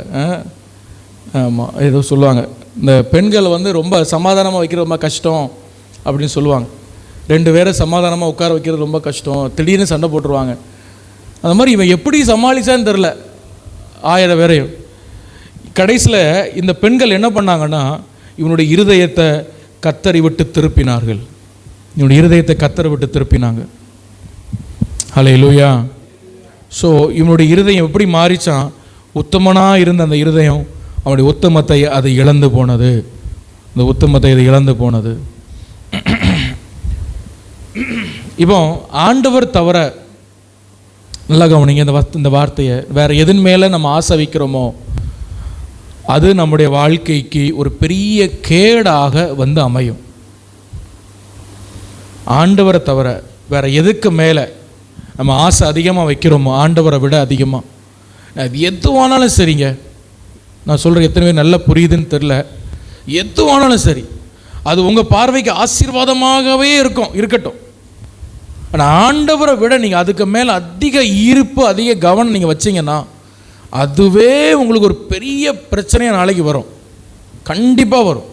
ஆமாம், ஏதோ சொல்லுவாங்க, இந்த பெண்கள் வந்து ரொம்ப சமாதானமாக வைக்கிறது ரொம்ப கஷ்டம் அப்படின்னு சொல்லுவாங்க. 2 பேரை சமாதானமாக உட்கார வைக்கிறது ரொம்ப கஷ்டம், திடீர்னு சண்டை போட்டுருவாங்க. அது மாதிரி இவன் எப்படி சமாளித்தான்னு தெரில 1000 பேரையும். கடைசியில் இந்த பெண்கள் என்ன பண்ணாங்கன்னா, இவனுடைய இருதயத்தை கத்தரி விட்டு திருப்பினார்கள். இவனுடைய இருதயத்தை கத்தரி விட்டு திருப்பினாங்க. ஹல்லேலூயா. ஸோ இவனுடைய இருதயம் எப்படி மாறிச்சான்? உத்தமனாக இருந்த அந்த இருதயம் அவனுடைய உத்தமத்தை அது இழந்து போனது. இந்த உத்தமத்தை அது இழந்து போனது. இப்போ ஆண்டவர் தவிர, நல்லா கவனிங்க இந்த வார்த்தையை, வேறு எதன் மேலே நம்ம ஆசை வைக்கிறோமோ அது நம்முடைய வாழ்க்கைக்கு ஒரு பெரிய கேடாக வந்து அமையும். ஆண்டவரை தவிர வேறு எதுக்கு மேலே நம்ம ஆசை அதிகமாக வைக்கிறோமோ, ஆண்டவரை விட அதிகமாக, அது எதுவானாலும் சரிங்க, நான் சொல்கிறேன் எத்தனை பேர் நல்லா புரியுதுன்னு தெரில, எதுவானாலும் சரி அது உங்கள் பார்வைக்கு ஆசீர்வாதமாகவே இருக்கட்டும். ஆனால் ஆண்டவரை விட நீங்கள் அதுக்கு மேலே அதிக ஈர்ப்பு, அதிக கவனம் நீங்கள் வச்சிங்கன்னா அதுவே உங்களுக்கு ஒரு பெரிய பிரச்சனையாக நாளைக்கு வரும். கண்டிப்பாக வரும்.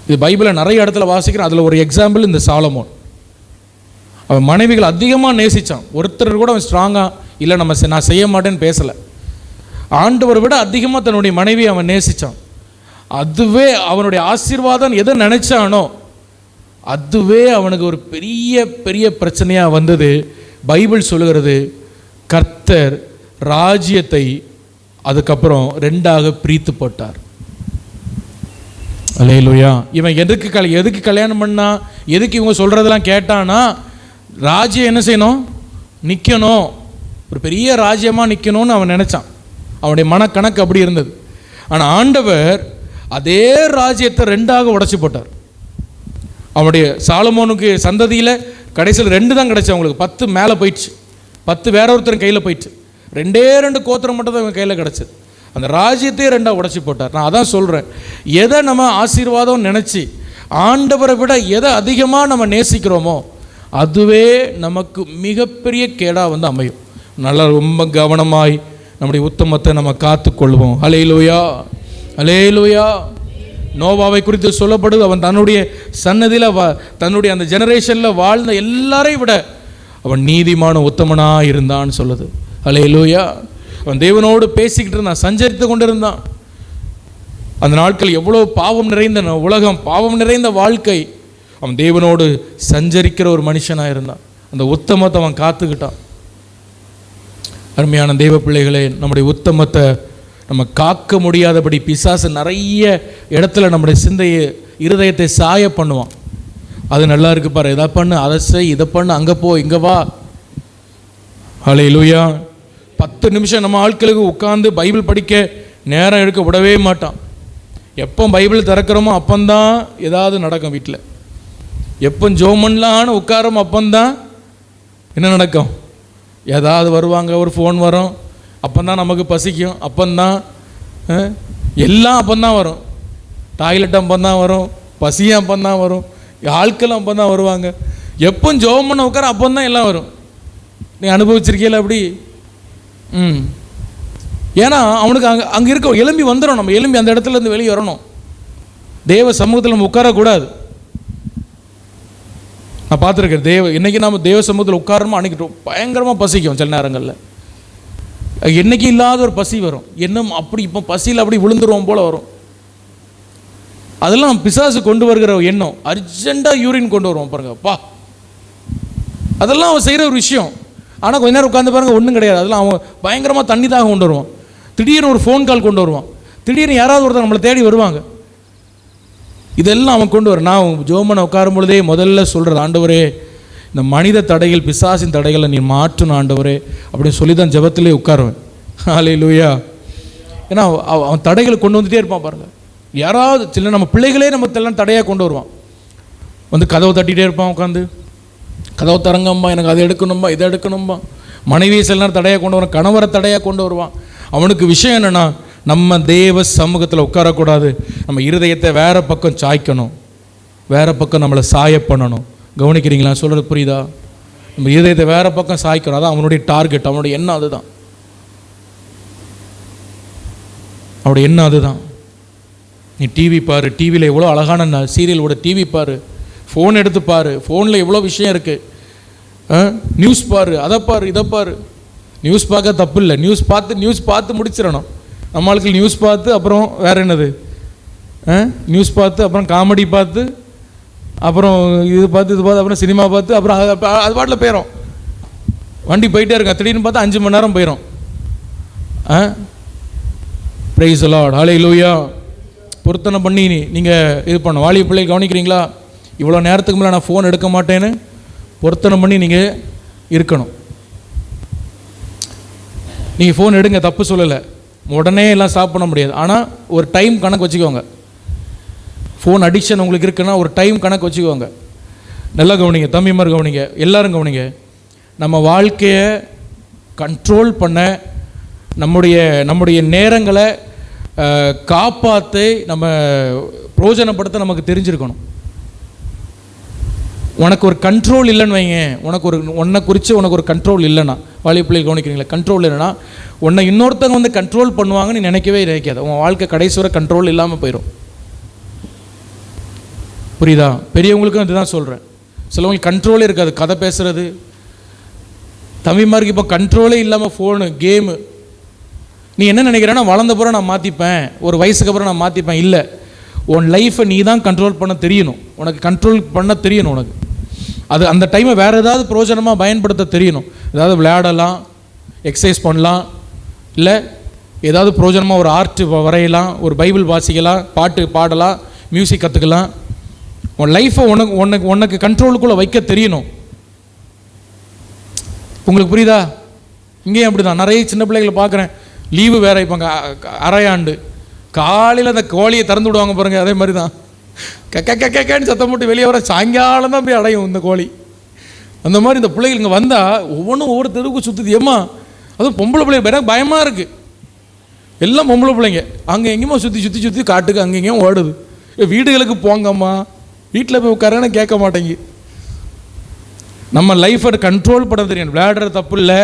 இது பைபிளில் நிறைய இடத்துல வாசிக்கிறேன். அதில் ஒரு எக்ஸாம்பிள் இந்த சாலமோன். அவன் மனைவிகள் அதிகமாக நேசித்தான். ஒருத்தர் கூட அவன் ஸ்ட்ராங்காக இல்லை நான் செய்ய மாட்டேன்னு பேசலை. ஆண்டவரை விட அதிகமாக தன்னுடைய மனைவியை அவன் நேசித்தான். அதுவே அவனுடைய ஆசீர்வாதம் எதை நினைச்சானோ அதுவே அவனுக்கு ஒரு பெரிய பெரிய பிரச்சனையாக வந்தது. பைபிள் சொல்லுகிறது, கர்த்தர் ராஜ்யத்தை அதுக்கப்புறம் 2ஆக பிரித்து போட்டார். அல்லேலூயா. இவன் எதுக்கு கல்யாணம் பண்ணா, எதுக்கு இவங்க சொல்கிறதெல்லாம் கேட்டானா, ராஜ்யம் என்ன செய்யணும்? நிற்கணும், ஒரு பெரிய ராஜ்யமாக நிற்கணும்னு அவன் நினச்சான். அவனுடைய மனக்கணக்கு அப்படி இருந்தது. ஆனால் ஆண்டவர் அதே ராஜ்யத்தை 2ஆக உடைச்சி போட்டார். அவனுடைய சாலமோனுக்கு சந்ததியில் கடைசியில் 2 தான் கிடச்சி. அவங்களுக்கு 10 மேலே போயிடுச்சு, 10 வேற ஒருத்தர் கையில் போயிடுச்சு. 2 கோத்திரம் மட்டும் தான் இவங்க கையில் கிடச்சிது. அந்த ராஜ்யத்தையே 2ஆக உடைச்சி போட்டார். நான் அதான் சொல்கிறேன், எதை நம்ம ஆசீர்வாதம் நினச்சி ஆண்டவரை விட எதை அதிகமாக நம்ம நேசிக்கிறோமோ அதுவே நமக்கு மிகப்பெரிய கேடாக வந்து அமையும். நல்லா ரொம்ப கவனமாய் நம்முடைய உத்தமத்தை நம்ம காத்துக்கொள்வோம். அல்லேலூயா, அல்லேலூயா. நோவாவை குறித்து சொல்லப்படுது, அவன் தன்னுடைய சன்னதியில் தன்னுடைய அந்த ஜெனரேஷனில் வாழ்ந்த எல்லாரையும் விட அவன் நீதிமான உத்தமனாக இருந்தான்னு சொல்லுது. அல்லேலூயா. அவன் தேவனோடு பேசிக்கிட்டு இருந்தான், சஞ்சரித்து கொண்டு இருந்தான். அந்த நாட்கள் எவ்வளோ பாவம் நிறைந்த உலகம், பாவம் நிறைந்த வாழ்க்கை. அவன் தேவனோடு சஞ்சரிக்கிற ஒரு மனுஷனாக இருந்தான். அந்த உத்தமத்தை அவன் காத்துக்கிட்டான். அருமையான தெய்வ பிள்ளைகளே, நம்முடைய உத்தமத்தை நம்ம காக்க முடியாதபடி பிசாசு நிறைய இடத்துல நம்முடைய சிந்தையை, இருதயத்தை சாய பண்ணுவான். அது நல்லா இருக்கு பாரு, இதை பண்ணு, அதை செய், இதை பண்ணு, அங்கே போ, இங்கே வா. ஹல்லேலூயா. 10 நிமிஷம் நம்ம ஆட்களுக்கு உட்காந்து பைபிள் படிக்க நேரம் எடுக்க விடவே மாட்டான். எப்போ பைபிள் திறக்கிறோமோ அப்பந்தான் ஏதாவது நடக்கும் வீட்டில். எப்போ ஜோமன்லான்னு உட்காரோமோ அப்பந்தான் என்ன நடக்கும்? ஏதாவது வருவாங்க, ஒரு ஃபோன் வரும், அப்போந்தான் நமக்கு பசிக்கும், அப்போந்தான் எல்லாம் அப்போந்தான் வரும். டாய்லெட் அப்போந்தான் வரும், பசியும் அப்போந்தான் வரும், ஆட்களும் அப்போந்தான் வருவாங்க. எப்போ ஜெபம் பண்ண உட்கார அப்போந்தான் எல்லாம் வரும். நீ அனுபவிச்சிருக்கீல அப்படி? ஏன்னா அவனுக்கு அங்கே இருக்க எலும்பி வந்துடும். நம்ம எலும்பி அந்த இடத்துலேருந்து வெளியே வரணும். தேவ சமூகத்தில் நம்ம உட்காரக்கூடாது. நான் பார்த்துருக்கேன், இன்றைக்கி நம்ம தேவ சமூகத்தில் உட்காரமோ அன்றைக்கி பயங்கரமாக பசிக்கும். சில நேரங்களில் என்றைக்கு இல்லாத ஒரு பசி வரும். என்ன அப்படி இப்போ பசியில் அப்படி விழுந்துருவோம் போல் வரும். அதெல்லாம் பிசாசு கொண்டு வருகிற எண்ணம். அர்ஜென்ட்டாக யூரின் கொண்டு வருவோம் பாருங்கப்பா. அதெல்லாம் அவன் செய்கிற ஒரு விஷயம். ஆனால் கொஞ்ச நேரம் உட்காந்து பாருங்கள், ஒன்றும் கிடையாது. அதெல்லாம் அவன் பயங்கரமாக தண்ணி தாகம் கொண்டு வருவான். திடீர்னு ஒரு ஃபோன் கால் கொண்டு வருவான். திடீர்னு யாராவது ஒருத்தர் நம்மளை தேடி வருவாங்க. இதெல்லாம் அவன் கொண்டு வர. நான் ஜோமனை உட்காரும் பொழுதே முதல்ல சொல்கிறது, ஆண்டவரே இந்த மனித தடைகள், பிசாசின் தடைகளை நீ மாற்றணும் ஆண்டவரே அப்படின்னு சொல்லி தான் ஜெபத்திலே உட்காருவேன். ஹல்லேலூயா. ஏன்னா அவன் தடைகளை கொண்டு வந்துகிட்டே இருப்பான் பாருங்கள். யாராவது சில நம்ம பிள்ளைகளே நம்ம எல்லாம் தடையாக கொண்டு வருவான். வந்து கதவை தட்டிகிட்டே இருப்பான். உட்காந்து கதவை தரங்கம்பா, எனக்கு அதை எடுக்கணும்பா, இதை எடுக்கணும்பா. மனைவியை சில நேரம் தடையாக கொண்டு வருவான், கணவரை தடையாக கொண்டு வருவான். அவனுக்கு விஷயம் என்னென்னா, நம்ம தேவ சமூகத்தில் உட்காரக்கூடாது. நம்ம இருதயத்தை வேறு பக்கம் சாய்க்கணும், வேறு பக்கம் நம்மளை சாய பண்ணணும். கவனிக்கிறீங்களா? சொல்கிறது புரியுதா? நம்ம இருதயத்தை வேறு பக்கம் சாய்க்கணும். அதான் அவனுடைய டார்கெட், அவனுடைய எண்ணம் அதுதான். அவனுடைய எண்ணம் அதுதான். நீ டிவி பாரு, டிவியில் எவ்வளோ அழகான சீரியலோட டிவி பாரு, ஃபோன் எடுத்து பாரு, ஃபோனில் எவ்வளோ விஷயம் இருக்குது. நியூஸ் பாரு, அதை பாரு, இதை பாரு. நியூஸ் பார்க்க தப்பு இல்லை. நியூஸ் பார்த்து முடிச்சிடணும். நம்மளுக்கு நியூஸ் பார்த்து அப்புறம் வேறு என்னது, நியூஸ் பார்த்து அப்புறம் காமெடி பார்த்து அப்புறம் இது பார்த்து அப்புறம் சினிமா பார்த்து அப்புறம் அது பாட்டில் போயிடும். வண்டி போயிட்டே இருக்கா. திடீர்னு பார்த்தா 5 மணி நேரம் போயிடும். பிரைஸ் தி லார்ட், ஹல்லேலூயா. பொருத்தனை பண்ணி நீங்கள் இது பண்ண வாலிப பிள்ளை கவனிக்கிறீங்களா? இவ்வளோ நேரத்துக்கு மேலே நான் ஃபோன் எடுக்க மாட்டேன்னு பொருத்தனை பண்ணி நீங்கள் இருக்கணும். நீங்கள் ஃபோன் எடுங்க, தப்பு சொல்லலை. உடனே எல்லாம் ஸ்டாப் பண்ண முடியாது. ஆனால் ஒரு டைம் கணக்கு வச்சுக்கோங்க. ஃபோன் அடிக்ஷன் உங்களுக்கு இருக்குன்னா ஒரு டைம் கணக்கு வச்சுக்கோங்க. நல்லா கவனிங்க, தம்பிமார் கவனிங்க, எல்லாரும் கவனிங்க. நம்ம வாழ்க்கையை கண்ட்ரோல் பண்ண, நம்முடைய நேரங்களை காப்பாற்ற, நம்ம பிரயோஜனப்படுத்த நமக்கு தெரிஞ்சிருக்கணும். உனக்கு ஒரு கண்ட்ரோல் இல்லைன்னு வைங்க, உன்னை குறித்து உனக்கு ஒரு கண்ட்ரோல் இல்லைன்னா, வாலிப பிள்ளைகள் கவனிக்கிறீங்களா, கண்ட்ரோல் இல்லைன்னா உன்னை இன்னொருத்தவங்க வந்து கண்ட்ரோல் பண்ணுவாங்கன்னு நினைக்கவே நினைக்காது. உன் வாழ்க்கை கடைசி வரை கண்ட்ரோல் இல்லாமல் போயிடும். புரியுதா? பெரியவங்களுக்கும் அதுதான் சொல்கிறேன். சிலவங்களுக்கு கண்ட்ரோலே இருக்காது. கதை பேசுகிறது, தம்பிமாருக்கு இப்போ கண்ட்ரோலே இல்லாமல் ஃபோனு, கேமு. நீ என்ன நினைக்கிறேன்னா, வளர்ந்த பிறகு நான் மாற்றிப்பேன், ஒரு வயசுக்கு அப்புறம் நான் மாற்றிப்பேன். இல்லை, உன் லைஃப்பை நீ தான் கண்ட்ரோல் பண்ண தெரியணும். உனக்கு கண்ட்ரோல் பண்ண தெரியணும். உனக்கு அது அந்த டைமை வேறு ஏதாவது பிரயோஜனமாக பயன்படுத்த தெரியணும். ஏதாவது விளையாடலாம், எக்ஸசைஸ் பண்ணலாம், இல்லை ஏதாவது பிரயோஜனமாக ஒரு ஆர்ட் வரையலாம், ஒரு பைபிள் வாசிக்கலாம், பாட்டு பாடலாம், மியூசிக் கற்றுக்கலாம். உன் லைஃப்பை உனக்கு கண்ட்ரோலுக்குள்ளே வைக்க தெரியணும். உங்களுக்கு புரியுதா? இங்கேயும் அப்படி தான். நிறைய சின்ன பிள்ளைகளை பார்க்குறேன், லீவு வேற வைப்பாங்க, அரையாண்டு. காலையில் அந்த கோழியை திறந்து விடுவாங்க பாருங்கள், அதே மாதிரி தான் கேன்னு சத்தம் போட்டு வெளியே வர, சாயங்காலம் தான் போய் அடையும் இந்த கோழி. அந்த மாதிரி இந்த பிள்ளைகள் இங்கே வந்தால் ஒவ்வொன்றும் ஒவ்வொரு தெருவுக்கு சுற்றுது. ஏம்மா, அதுவும் பொம்பளை பிள்ளைங்க எனக்கு பயமாக இருக்குது. எல்லாம் பொம்பளை பிள்ளைங்க அங்கே எங்கேயுமா சுற்றி காட்டுக்கு அங்கே எங்கேயும் ஓடுது. வீடுகளுக்கு போங்கம்மா, வீட்டில் போய் உட்காரன்னு கேட்க மாட்டேங்க. நம்ம லைஃப்பை கண்ட்ரோல் பண்ண தெரியும். விளையாடுறது தப்பு இல்லை,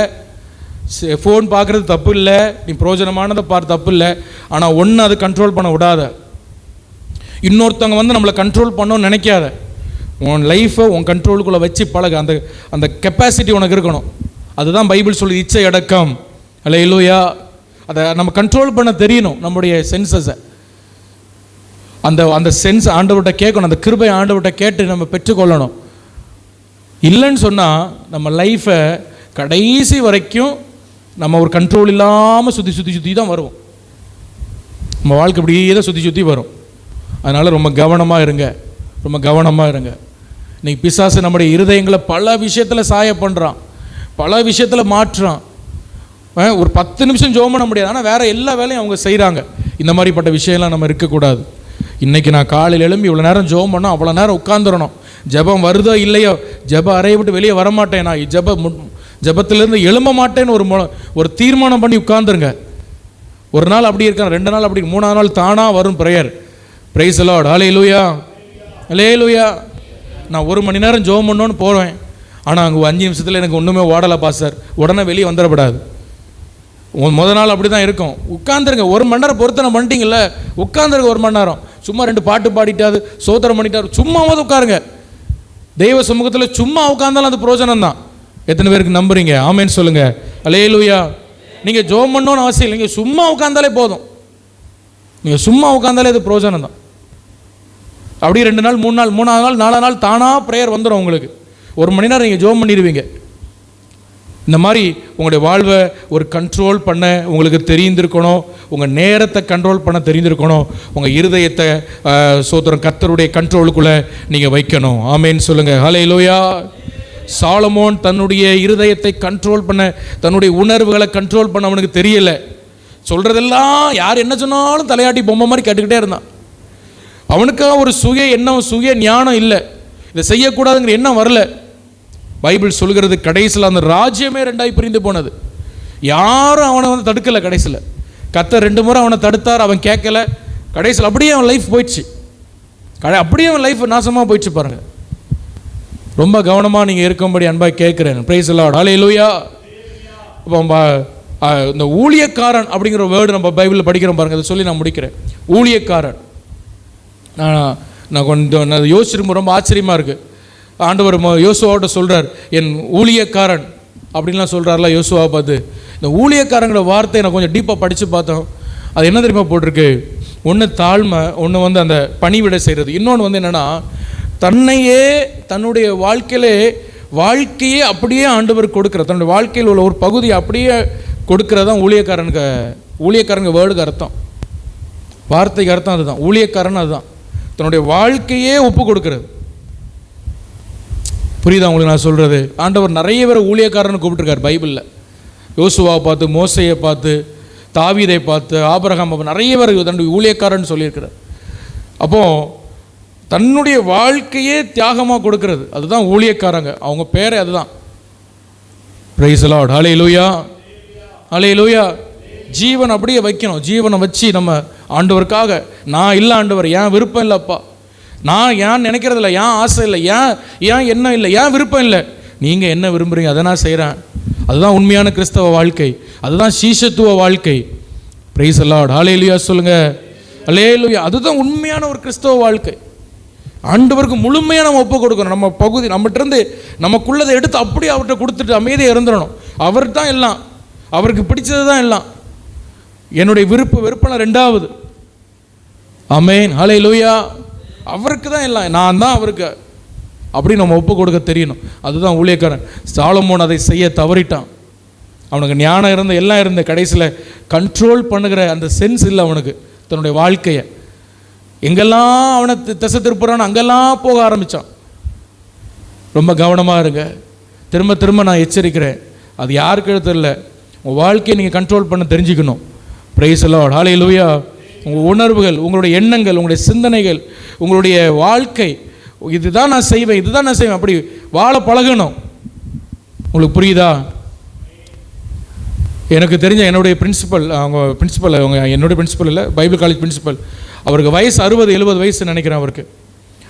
ஃபோன் பார்க்குறது தப்பு இல்லை, நீ பிரயோஜனமானதை பார்த்து தப்பு இல்லை. ஆனால் ஒன்று, அது கண்ட்ரோல் பண்ண விடாத. இன்னொருத்தவங்க வந்து நம்மளை கண்ட்ரோல் பண்ணணும்னு நினைக்காத. உன் லைஃப்பை உன் கண்ட்ரோலுக்குள்ளே வச்சு பழக. அந்த கெப்பாசிட்டி உனக்கு இருக்கணும். அதுதான் பைபிள் சொல்லி இச்சை அடக்கம். ஹல்லேலூயா. அதை நம்ம கண்ட்ரோல் பண்ண தெரியணும். நம்முடைய சென்சஸை, அந்த சென்ஸ் ஆண்டவர்கிட்ட கேட்கணும். அந்த கிருபை ஆண்டவர்கிட்ட கேட்டு நம்ம பெற்றுக்கொள்ளணும். இல்லைன்னு சொன்னால் நம்ம லைஃப்பை கடைசி வரைக்கும் நம்ம ஒரு கண்ட்ரோல் இல்லாமல் சுற்றி தான் வருவோம். நம்ம வாழ்க்கை இப்படியே தான் சுற்றி வரும். அதனால் ரொம்ப கவனமாக இருங்க, ரொம்ப கவனமாக இருங்க. இன்றைக்கி பிசாசு நம்முடைய இருதயங்களை பல விஷயத்தில் சாய பண்ணுறான், பல விஷயத்தில் மாற்றுறான். ஒரு 10 நிமிஷம் ஜெபம் பண்ண முடியாது, ஆனால் வேறு எல்லா வேலையும் அவங்க செய்கிறாங்க. இந்த மாதிரிப்பட்ட விஷயம்லாம் நம்ம இருக்கக்கூடாது. இன்றைக்கி நான் காலையில் எழும்பி இவ்வளோ நேரம் ஜெபம் பண்ணோம், அவ்வளோ நேரம் உட்காந்துடணும். ஜெபம் வருதோ இல்லையோ, ஜெப அறையை விட்டு வெளியே வரமாட்டேன். நான் ஜெபத்திலேருந்து எழும்ப மாட்டேன்னு ஒரு தீர்மானம் பண்ணி உட்கார்ந்துருங்க. ஒரு நாள் அப்படி இருக்கான், 2 நாள் அப்படி, 3ஆவது நாள் தானாக வரும் prayer. Price the Lord, hallelujah, hallelujah. நான் 1 மணி நேரம் ஜெபம் பண்ணணும்னு போவேன், ஆனால் அங்கே 5 நிமிஷத்தில் எனக்கு ஒன்றுமே ஓடலை பாஸ்டர், உடனே வெளியே வந்துடப்படாது. முதல் நாள் அப்படி தான் இருக்கும். உட்காந்துருங்க, 1 மணி நேரம் பொறுத்தனை பண்ணிட்டீங்கல்ல, உட்காந்துருங்க 1 மணி நேரம். சும்மா 2 பாட்டு பாடிட்டாது, சோத்திரம் பண்ணிட்டாரு, சும்மாவது உட்காருங்க. தெய்வ சமூகத்தில் சும்மா உட்கார்ந்தாலும் அது பிரயோஜனம் தான். எத்தனை பேருக்கு நம்புறீங்க? ஆமேன்னு சொல்லுங்க, அல்லேலூயா. நீங்கள் ஜெபம் பண்ணணும்னு அவசியம் இல்லை, நீங்கள் சும்மா உட்கார்ந்தாலே போதும். நீங்கள் சும்மா உட்கார்ந்தாலே அது பிரயோஜனம் தான். அப்படியே 2 நாள் 3 நாள் 3ஆவது நாள் 4ஆவது நாள் தானாக ப்ரேயர் வந்துடும் உங்களுக்கு. 1 மணி நேரம் நீங்கள் ஜெபம் பண்ணிடுவீங்க. இந்த மாதிரி உங்களுடைய வாழ்வை ஒரு கண்ட்ரோல் பண்ண உங்களுக்கு தெரிந்திருக்கணும். உங்கள் நேரத்தை கண்ட்ரோல் பண்ண தெரிந்திருக்கணும். உங்கள் இருதயத்தை சோத்திரம் கர்த்தருடைய கண்ட்ரோலுக்குள்ளே நீங்கள் வைக்கணும். ஆமேன்னு சொல்லுங்கள், ஹல்லேலூயா. சாலமோன் தன்னுடைய இருதயத்தை கண்ட்ரோல் பண்ண, தன்னுடைய உணர்வுகளை கண்ட்ரோல் பண்ண அவனுக்கு தெரியலை. சொல்கிறதெல்லாம் யார் என்ன சொன்னாலும் தலையாட்டி பொம்மை மாதிரி கேட்டுக்கிட்டே இருந்தான். அவனுக்காக ஒரு சுய எண்ணம், சுய ஞானம் இல்லை. இதை செய்யக்கூடாதுங்கிற எண்ணம் வரல. பைபிள் சொல்கிறது கடைசியில் அந்த ராஜ்யமே 2ஆய் பிரிந்து போனது. யாரும் அவனை வந்து தடுக்கலை. கடைசியில் கர்த்தர் 2 முறை அவனை தடுத்தார், அவன் கேட்கல. கடைசியில் அப்படியே அவன் லைஃப் போயிடுச்சு. அப்படியே அவன் லைஃப் நாசமாக போயிடுச்சு பாருங்க. ரொம்ப கவனமாக நீங்கள் இருக்கும்படி அன்பாக கேட்குறேன். பிரைஸ் தி லார்ட், ஹல்லேலூயா. இப்போ இந்த ஊழியக்காரன் அப்படிங்கிற வேர்டு நம்ம பைபிளில் படிக்கிறோம் பாருங்க. அதை சொல்லி நான் முடிக்கிறேன். ஊழியக்காரன், நான் கொஞ்சம் யோசிச்சிருக்கும், ரொம்ப ஆச்சரியமாக இருக்குது. ஆண்டவர் யோசுவாவோட சொல்கிறார், என் ஊழியக்காரன் அப்படின்லாம் சொல்கிறார்ல யோசுவாவை பார்த்து. இந்த ஊழியக்காரங்கிற வார்த்தையை நான் கொஞ்சம் டீப்பாக படித்து பார்த்தோம். அது என்ன தெரியுமா போட்டிருக்கு? ஒன்று தாழ்மை, ஒன்று வந்து அந்த பணிவிடை செய்கிறது, இன்னொன்று வந்து என்னென்னா தன்னையே தன்னுடைய வாழ்க்கையே அப்படியே ஆண்டவர் கொடுக்குற, தன்னுடைய வாழ்க்கையில் உள்ள ஒரு பகுதியை அப்படியே கொடுக்குறதான் ஊழியக்காரங்க வேர்டுக்கு அர்த்தம், வார்த்தைக்கு அர்த்தம் அதுதான். ஊழியக்காரன் அதுதான், தன்னுடைய வாழ்க்கையே ஒப்பு கொடுக்கிறது. புரியுதா உங்களுக்கு நான் சொல்கிறது? ஆண்டவர் நிறைய பேர் ஊழியக்காரன்னு கூப்பிட்டுருக்கார் பைபிளில். யோசுவாவை பார்த்து, மோசையை பார்த்து, தாவீதை பார்த்து, ஆபிரகாம், நிறைய பேர் தன்னுடைய ஊழியக்காரன்னு சொல்லியிருக்கிறார். அப்போது தன்னுடைய வாழ்க்கையே தியாகமாக கொடுக்கறது, அதுதான் ஊழியக்காரங்க. அவங்க பேரே அதுதான். பிரைஸ் தி லார்ட், ஹல்லேலூயா, ஹல்லேலூயா. ஜீவன் அப்படியே வைக்கணும். ஜீவனை வச்சு நம்ம ஆண்டவருக்காக, நான் இல்லை ஆண்டவர், ஏன் விருப்பம் இல்லைப்பா, நான் ஏன் நினைக்கிறதில்ல, ஏன் ஆசை இல்லை, ஏன் என்ன இல்லை, ஏன் விருப்பம் இல்லை, நீங்கள் என்ன விரும்புகிறீங்க அதை நான் செய்கிறேன். அதுதான் உண்மையான கிறிஸ்தவ வாழ்க்கை, அதுதான் சீஷத்துவ வாழ்க்கை. பிரைஸ் தி லார்ட், ஹல்லேலூயா சொல்லுங்கள், ஹல்லேலூயா. அதுதான் உண்மையான ஒரு கிறிஸ்தவ வாழ்க்கை. ஆண்டவருக்கு முழுமையாக நம்ம ஒப்பு கொடுக்கணும். நம்ம பகுதி நம்மகிட்டருந்து நமக்குள்ளதை எடுத்து அப்படியே அவர்கிட்ட கொடுத்துட்டு அமைதியாக இருந்துடணும். அவர் தான் எல்லாம், அவருக்கு பிடிச்சது தான் எல்லாம். என்னுடைய விருப்பம் 2வது. ஆமென், ஹல்லேலூயா. அவருக்கு தான் எல்லாம், நான் தான் அவருக்கு, அப்படி நம்ம ஒப்பு கொடுக்க தெரியணும். அதுதான் ஊழியக்காரன். சாலமோன் அதை செய்ய தவறிட்டான். அவனுக்கு ஞானம் இருந்த, எல்லாம் இருந்த, கடைசியில் கண்ட்ரோல் பண்ணுகிற அந்த சென்ஸ் இல்லை அவனுக்கு. தன்னுடைய வாழ்க்கையை எங்கெல்லாம் அவனை திசை திருப்புறான்னு அங்கெல்லாம் போக ஆரம்பித்தான். ரொம்ப கவனமாக இருங்க. திரும்ப நான் எச்சரிக்கிறேன், அது யாருக்கு தெரியல, உங்கள் வாழ்க்கையை நீங்கள் கண்ட்ரோல் பண்ண தெரிஞ்சுக்கணும். பிரைஸ் தி லார்ட், ஹல்லேலூயா. உங்கள் உணர்வுகள், உங்களுடைய எண்ணங்கள், உங்களுடைய சிந்தனைகள், உங்களுடைய வாழ்க்கை, இதுதான் நான் செய்வேன் அப்படி வாழ பழகணும். உங்களுக்கு புரியுதா? எனக்கு தெரிஞ்ச என்னுடைய பிரின்சிபல், என்னுடைய பிரின்சிபல் இல்லை, பைபிள் காலேஜ் பிரின்சிபல். அவருக்கு வயசு 60-70 வயசு நினைக்கிறேன் அவருக்கு.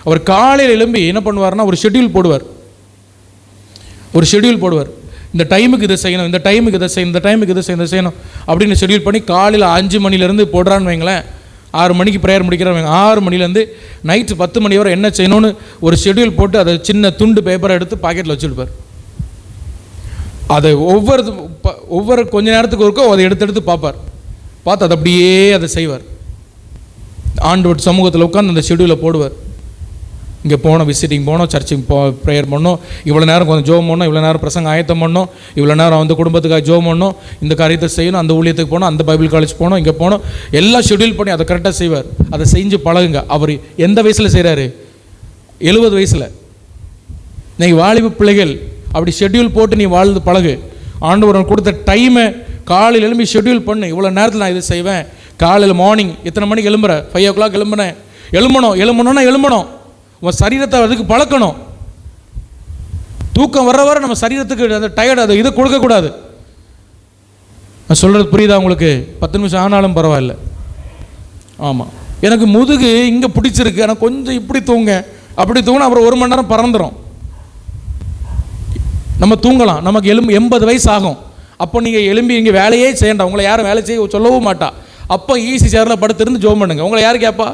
அவர் காலையில் எழும்பி என்ன பண்ணுவார்னா ஒரு ஷெட்யூல் போடுவார். இந்த டைமுக்கு இதை செய்யணும், இந்த டைமுக்கு இதை செய்யணும், இந்த டைமுக்கு இதை செய்யணும் அப்படின்னு ஷெட்யூல் பண்ணி காலையில் 5 மணிலேருந்து போடுறான்னு வைங்களேன். 6 மணிக்கு ப்ரேயர் முடிக்கிறாங்க. 6 மணிலேருந்து நைட்டு 10 மணி வரை என்ன செய்யணும்னு ஒரு ஷெட்யூல் போட்டு அதை சின்ன துண்டு பேப்பரை எடுத்து பாக்கெட்டில் வச்சுருப்பார். அதை ஒவ்வொரு கொஞ்ச நேரத்துக்கு ஒருக்கோ அதை எடுத்து பார்த்து அதை அப்படியே அதை செய்வார். ஆண்டவர் சமூகத்தில் உட்காந்து அந்த ஷெட்யூலை போடுவார். இங்கே போனோம், விசிட்டிங் போனோம், சர்ச்சுக்கு ப்ரேயர் பண்ணோம், இவ்வளோ நேரம் கொஞ்சம் ஜோம் பண்ணோம், இவ்வளோ நேரம் பிரசங்க ஆயத்தம் பண்ணோம், இவ்வளோ நேரம் வந்து குடும்பத்துக்காக ஜோம் பண்ணோம், இந்த காரியத்தை செய்யணும், அந்த ஊழியத்துக்கு போனோம், அந்த பைபிள் காலேஜ் போனோம், இங்கே போனோம், எல்லாம் ஷெட்யூல் பண்ணி அதை கரெக்டாக செய்வார். அதை செஞ்சு பழகுங்க. அவர் எந்த வயசில் செய்கிறாரு? 70 வயசில். நீங்கள் வாலிப பிள்ளைகள் அப்படி ஷெட்யூல் போட்டு நீ வாழ்ந்து பழகு. ஆண்டவர் கொடுத்த டைமை காலையில் எழும்பி ஷெட்யூல் பண்ணு. இவ்வளோ நேரத்தில் நான் இதை செய்வேன். காலையில் மார்னிங் எத்தனை மணிக்கு எழும்புற? 5 o'clock எழும்பணும்னா எழும்பணும். உன் சரீரத்தை அதுக்கு பழக்கணும். தூக்கம் வர வர நம்ம சரீரத்துக்கு அந்த டயர்டு அதை இதை கொடுக்கக்கூடாது. நான் சொல்கிறது புரியுதா உங்களுக்கு? 10 நிமிஷம் ஆனாலும் பரவாயில்ல. ஆமாம், எனக்கு முதுகு இங்கே பிடிச்சிருக்கு, ஆனால் கொஞ்சம் இப்படி தூங்க, அப்படி தூங்கினா அப்புறம் 1 மணி நேரம் பறந்துடும். நம்ம தூங்கலாம், நமக்கு 80 வயசு ஆகும். அப்போ நீங்கள் எலும்பி இங்கே வேலையே செய்யண்டா, உங்களை யாரும் வேலை செய்ய சொல்லவும் மாட்டா. அப்போ ஈஸி சேரில் படுத்திருந்து ஜோம் பண்ணுங்க. உங்களை யார் கேட்பா?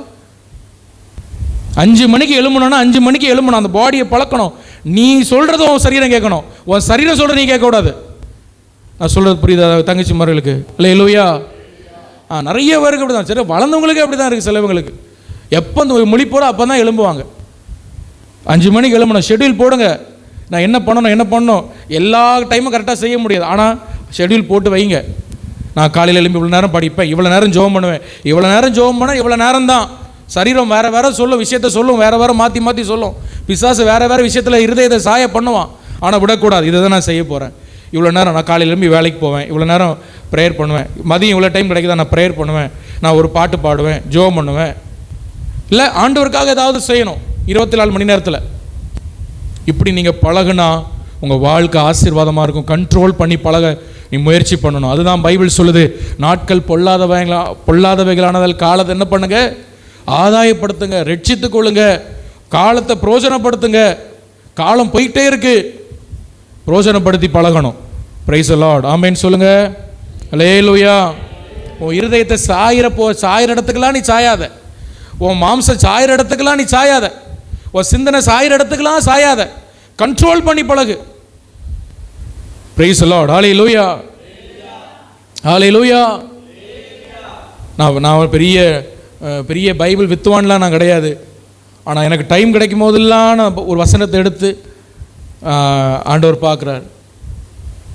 5 மணிக்கு எழும்பணும்னா 5 மணிக்கு எழும்பணும். அந்த பாடியை பழக்கணும். நீ சொல்கிறது உன் சரீரம் கேட்கணும், உன் சரீரம் சொல்கிற நீ கேட்கக்கூடாது. நான் சொல்கிறது புரியுதா தங்கச்சி மார்களுக்கு? இல்லை இல்லையா? நிறைய பேருக்கு அப்படி தான். சரி, வளர்ந்தவங்களுக்கே அப்படி தான் இருக்குது. சிலவங்களுக்கு எப்போ இந்த முழிப்போட அப்போ தான் எழும்புவாங்க. 5 மணிக்கு எழும்பணும். ஷெட்யூல் போடுங்க. நான் என்ன பண்ணணும் எல்லா டைமும் கரெக்டாக செய்ய முடியாது. ஆனால் ஷெட்யூல் போட்டு வைங்க. நான் காலையில் எழும்பி இவ்வளோ நேரம் படிப்பேன், இவ்வளோ நேரம் ஜெபம் பண்ணுவேன், இவ்வளோ நேரம் ஜெபம் பண்ண இவ்வளோ நேரம் தான். சரீரம் வேறு வேறு சொல்லும், விஷயத்தை சொல்லும், வேறு மாற்றி சொல்லும். பிசாசு வேறு விஷயத்தில் இருதயத்தை சாய பண்ணுவான். ஆனால் விடக்கூடாது. இதை தான் நான் செய்ய போகிறேன். இவ்வளோ நேரம் நான் காலையில் எழும்பி வேலைக்கு போவேன், இவ்வளோ நேரம் ப்ரேயர் பண்ணுவேன், மதியம் இவ்வளோ டைம் கிடைக்குதா நான் ப்ரேயர் பண்ணுவேன், நான் ஒரு பாட்டு பாடுவேன், ஜெபம் பண்ணுவேன். இல்லை ஆண்டவருக்காக ஏதாவது செய்யணும் 24 மணி நேரத்தில். இப்படி நீங்கள் பழகுனா உங்கள் வாழ்க்கை ஆசீர்வாதமாக இருக்கும். கண்ட்ரோல் பண்ணி பழக நீ முயற்சி பண்ணணும். அதுதான் பைபிள் சொல்லுது. நாட்கள் பொல்லாதவைகளானதால் காலத்தை என்ன பண்ணுங்க? ஆதாயப்படுத்துங்க, ரட்சித்து கொள்ளுங்க, காலத்தை பிரோஜனப்படுத்துங்க. காலம் போயிட்டே இருக்கு, பிரோஜனப்படுத்தி பழகணும். Praise the Lord. ஆமென் சொல்லுங்க. அல்லேலூயா. உன் இருதயத்தை சாயிற இடத்துக்கெல்லாம் நீ சாயாத. உன் மாம்சம் சாயிற இடத்துக்கெல்லாம் நீ சாயாத. உன் சிந்தனை சாயிற இடத்துக்கெல்லாம் சாயாத. கண்ட்ரோல் பண்ணி பழகு. Praise the Lord. Hallelujah, hallelujah. நான் பெரிய பைபிள் வித்துவான்லாம் நான் கிடையாது. ஆனால் எனக்கு டைம் கிடைக்கும் போதெல்லாம் நான் ஒரு வசனத்தை எடுத்து ஆண்டவர் பார்க்குறார்.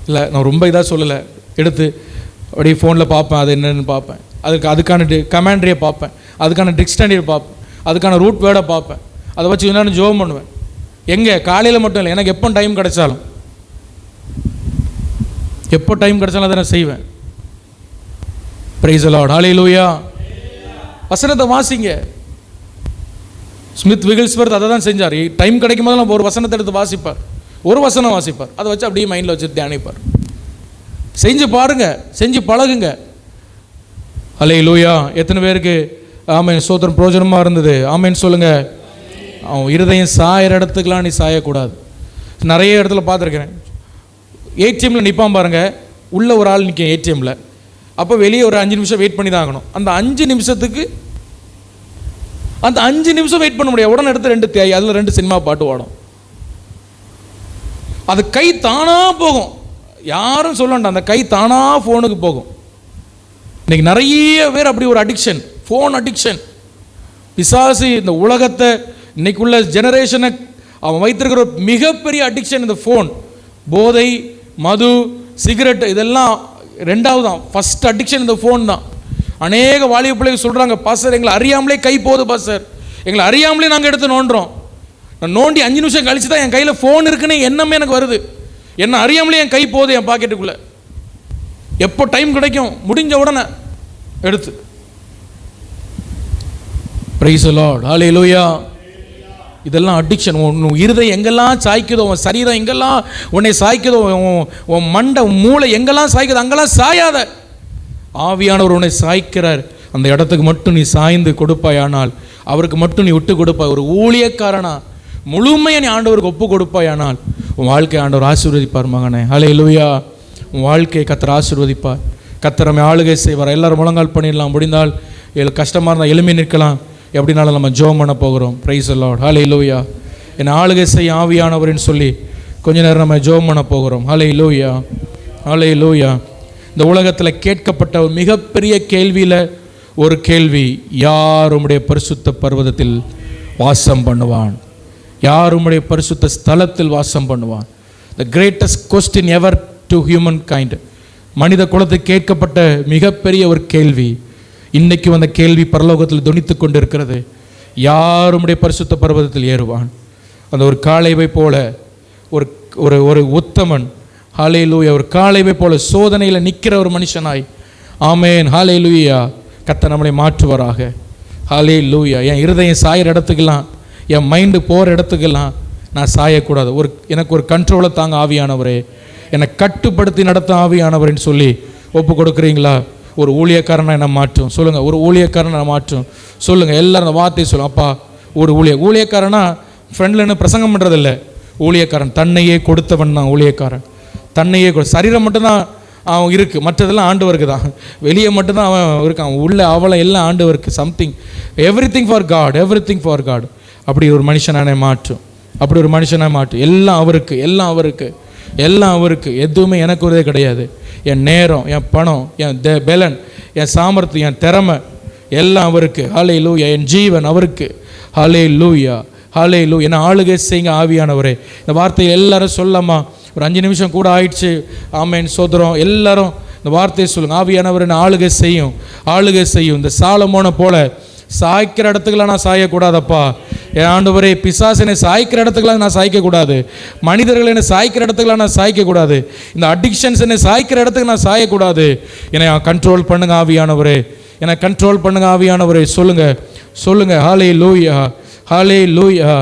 இல்லை நான் ரொம்ப இதாக சொல்லலை, எடுத்து அப்படியே ஃபோனில் பார்ப்பேன், அது என்னென்னு பார்ப்பேன், அதுக்கான கமாண்ட்ரியை பார்ப்பேன், அதுக்கான டிக்ஷனரியை பார்ப்பேன், அதுக்கான ரூட் வேர்டை பார்ப்பேன். அதை வச்சு என்னென்னு ஜெபம் பண்ணுவேன். எங்கே? காலையில் மட்டும் இல்லை, எனக்கு எப்போ டைம் கிடைச்சாலும் அதை நான் செய்வேன். Praise the Lord. ஹல்லேலூயா. வசனத்தை வாசிங்க. ஸ்மித் விகில்ஸ்வர்த் அதை தான் செஞ்சார். டைம் கிடைக்கும் போது நம்ம ஒரு வசனத்தை எடுத்து வாசிப்பார், ஒரு வசனம் வாசிப்பார், அதை வச்சு அப்படியே மைண்டில் வச்சு தியானிப்பார். செஞ்சு பாருங்க, செஞ்சு பழகுங்க. ஹல்லேலூயா. எத்தனை பேருக்கு ஆமென் ஸ்தோத்திரம் பிரயோஜனமாக இருந்தது? ஆமென் சொல்லுங்க. அவன் இருதயம் சாயிற இடத்துக்குலாம் நீ சாயக்கூடாது. நிறைய இடத்துல பார்த்துருக்கிறேன். ஏடிஎம்மில் நிற்பான் பாருங்க, உள்ள ஒரு ஆள் நிற்கும் ஏடிஎம்மில். அப்போ வெளியே ஒரு 5 நிமிஷம் வெயிட் பண்ணி தான் ஆகணும். அந்த 5 நிமிஷம் வெயிட் பண்ண முடியாது. உடனே எடுத்து 2 தேய், அதில் 2 சினிமா பாட்டு ஓடும். அது கை தானாக போகும், யாரும் சொல்ல வேண்டாம், அந்த கை தானாக ஃபோனுக்கு போகும். இன்னைக்கு நிறைய பேர் அப்படி ஒரு அடிக்ஷன், ஃபோன் அடிக்ஷன். பிசாசு இந்த உலகத்தை இன்னைக்குள்ள ஜெனரேஷனை அவன் வைத்திருக்கிற ஒரு மிகப்பெரிய அடிக்ஷன் இந்த ஃபோன். போதை, மது, சிகரெட் இதெல்லாம் 2வது தான். ஃபஸ்ட் அடிக்ஷன் இந்த ஃபோன் தான். அநேக வாலிப பிள்ளைகள் சொல்கிறாங்க, பாஸ்டர் எங்களை அறியாமலே கை போகுது பாஸ்டர், எங்களை அறியாமலே நாங்கள் எடுத்து நோண்டுறோம். நான் நோண்டி 5 நிமிஷம் கழிச்சு தான் என் கையில் ஃபோன் இருக்குன்னு எண்ணமே எனக்கு வருது. என்ன அறியாமலே என் கை போகுது என் பாக்கெட்டுக்குள்ளே. எப்போ டைம் கிடைக்கும் முடிஞ்ச உடனே எடுத்து. Praise the Lord. ஹல்லேலூயா. இதெல்லாம் அடிக்ஷன். உன் இருதயம் எங்கெல்லாம் சாய்க்குதோ, உன் சரீரம் எங்கெல்லாம் உன்னை சாய்க்குதோ, உன் மண்டை மூளை எங்கெல்லாம் சாய்க்குதோ அங்கெல்லாம் சாயாத. ஆவியானவர் உன்னை சாய்க்கிறார், அந்த இடத்துக்கு மட்டும் நீ சாய்ந்து கொடுப்பாயானால், அவருக்கு மட்டும் நீ விட்டு கொடுப்பாய், ஒரு ஊழியக்காரனா முழுமையை நீ ஆண்டவருக்கு ஒப்பு கொடுப்பாயானால் உன் வாழ்க்கை ஆண்டவர் ஆசீர்வதிப்பார் மகனே. ஹல்லேலூயா. உன் வாழ்க்கையை கர்த்தர் ஆசீர்வதிப்பார். கர்த்தர் நம்மை ஆளுகை செய்வார். எல்லாரும் முழங்கால் பண்ணிடலாம். முடிந்தால் கஷ்டமாக இருந்தால் எளிமை நிற்கலாம். எப்படினாலும் நம்ம ஜெபம் பண்ண போகிறோம். Praise the Lord. ஹல்லேலூயா. என்னை ஆளுகை செய்ய ஆவியானவர்னு சொல்லி கொஞ்ச நேரம் நம்ம ஜெபம் பண்ண போகிறோம். ஹல்லேலூயா, ஹல்லேலூயா. இந்த உலகத்தில் கேட்கப்பட்ட ஒரு மிகப்பெரிய கேள்வியில் ஒரு கேள்வி, யார் உம்முடைய பரிசுத்த பர்வதத்தில் வாசம் பண்ணுவான்? யார் உம்முடைய பரிசுத்த ஸ்தலத்தில் வாசம் பண்ணுவான்? The greatest question ever to human kind. மனித குலத்துக்கு கேட்கப்பட்ட மிகப்பெரிய ஒரு கேள்வி. இன்னைக்கு வந்த கேள்வி பரலோகத்தில் துணித்து கொண்டு இருக்கிறது. யார் உம்முடைய பரிசுத்த பர்வதத்தில் ஏறுவான்? அந்த ஒரு காளைவை போல ஒரு ஒரு ஒரு உத்தமன், ஹல்லேலூயா, ஒரு காளைவை போல சோதனையில் நிற்கிற ஒரு மனுஷனாய், ஆமேன், ஹல்லேலூயா, கர்த்தர் நம்மளை மாற்றுவாராக. ஹல்லேலூயா. என் இருதயம் சாயிற இடத்துக்கெல்லாம், என் மைண்டு போகிற இடத்துக்கெல்லாம் நான் சாயக்கூடாது. எனக்கு ஒரு கண்ட்ரோலை தாங்க ஆவியானவரே, என்னை கட்டுப்படுத்தி நடத்த ஆவியானவரேன்னு சொல்லி ஒப்பு கொடுக்குறீங்களா? ஒரு ஊழியக்காரனை என்ன மாற்றும் சொல்லுங்கள். ஒரு ஊழியக்காரனை மாற்றும் சொல்லுங்கள். எல்லாரும் அந்த வார்த்தையை சொல்லுங்க. அப்பா, ஒரு ஊழியக்காரனா ஃப்ரெண்ட்லன்னு பிரசங்கம் பண்ணுறதில்ல. ஊழியக்காரன் தன்னையே கொடுத்தவன் தான் ஊழியக்காரன். தன்னையே சரீரம் மட்டும்தான் அவன் இருக்குது, மற்றதெல்லாம் ஆண்டவருக்கு தான். வெளியே மட்டும்தான் அவன் இருக்கான், உள்ள அவளை எல்லாம் ஆண்டவருக்கு. Something everything for God, everything for God. அப்படி ஒரு மனுஷனானே மாற்றும், அப்படி ஒரு மனுஷனாக மாற்றும். எல்லாம் அவருக்கு, எல்லாம் அவருக்கு, எல்லாம் அவருக்கு. எதுவுமே எனக்கு ஒரே கிடையாது. என் நேரம், என் பணம், என் பெலன், என் சாமர்த்தியம், என் திறமை எல்லாம் அவருக்கு. ஹல்லேலூயா. என் ஜீவன் அவருக்கு. ஹல்லேலூயா, ஹல்லேலூயா. என்ன ஆளுகை செய்யுங்க ஆவியானவரே. இந்த வார்த்தையை எல்லாரும் சொல்லமா? ஒரு 5 நிமிஷம் கூட ஆயிடுச்சு. ஆமென், சோதரம். எல்லாரும் இந்த வார்த்தையை சொல்லுங்கள். ஆவியானவர் என்ன ஆளுகை செய்யும், ஆளுகை செய்யும். இந்த சாலமோனை போல சாய்க்கிற இடத்துக்குலாம் நான் சாயக்கூடாதப்பா. என் ஆண்டவரே, பிசாசினை சாய்க்கிற இடத்துக்குலாம் நான் சாய்க்கக்கூடாது. மனிதர்கள் என்னை சாய்க்கிற இடத்துக்குலாம் நான் சாய்க்கக்கூடாது. இந்த அடிக்ஷன்ஸ் என்னை சாய்க்கிற இடத்துக்கு நான் சாயக்கூடாது. என்னை கண்ட்ரோல் பண்ணுங்க ஆவியானவரே, என்னை கண்ட்ரோல் பண்ணுங்க ஆவியானவரே. சொல்லுங்கள், சொல்லுங்கள். ஹல்லேலூயா, ஹல்லேலூயா,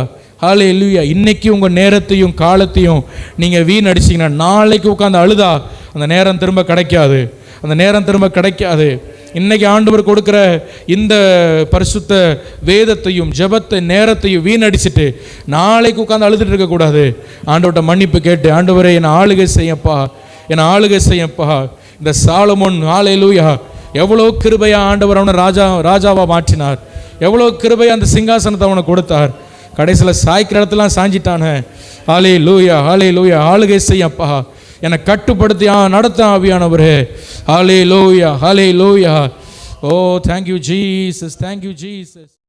ஹல்லேலூயா. இன்னைக்கு உங்கள் நேரத்தையும் காலத்தையும் நீங்கள் வீணடிச்சிங்கன்னா நாளைக்கு உட்காந்து அழுதா அந்த நேரம் திரும்ப கிடைக்காது, அந்த நேரம் திரும்ப கிடைக்காது. இன்னைக்கு ஆண்டவர் கொடுக்குற இந்த பரிசுத்த வேதத்தையும் ஜெபத்தை நேரத்தையும் வீணடிச்சுட்டு நாளைக்கு உட்காந்து அழுதுட்டு இருக்கக்கூடாது. ஆண்டவர்கிட்ட மன்னிப்பு கேட்டு, ஆண்டவரே என்னை ஆளுகை செய்யப்பா, என்னை ஆளுகை செய்யப்பா. இந்த சாலமோன், ஹல்லேலூயா, எவ்வளோ கிருபையா ஆண்டவர் அவனை ராஜாவாக மாற்றினார். எவ்வளோ கிருபையா அந்த சிங்காசனத்தை அவனை கொடுத்தார். கடைசியில் சாய்க்கிற இடத்துலாம் சாஞ்சிட்டானே. ஹல்லேலூயா, ஹல்லேலூயா. ஆளுகை செய்யப்பா, என்னை கட்டுப்படுத்தி நடத்த ஆவியானவரே. ஹல்லேலூயா, ஹல்லேலூயா. ஓ, தேங்க்யூ ஜீசஸ், தேங்க்யூ ஜீசஸ்.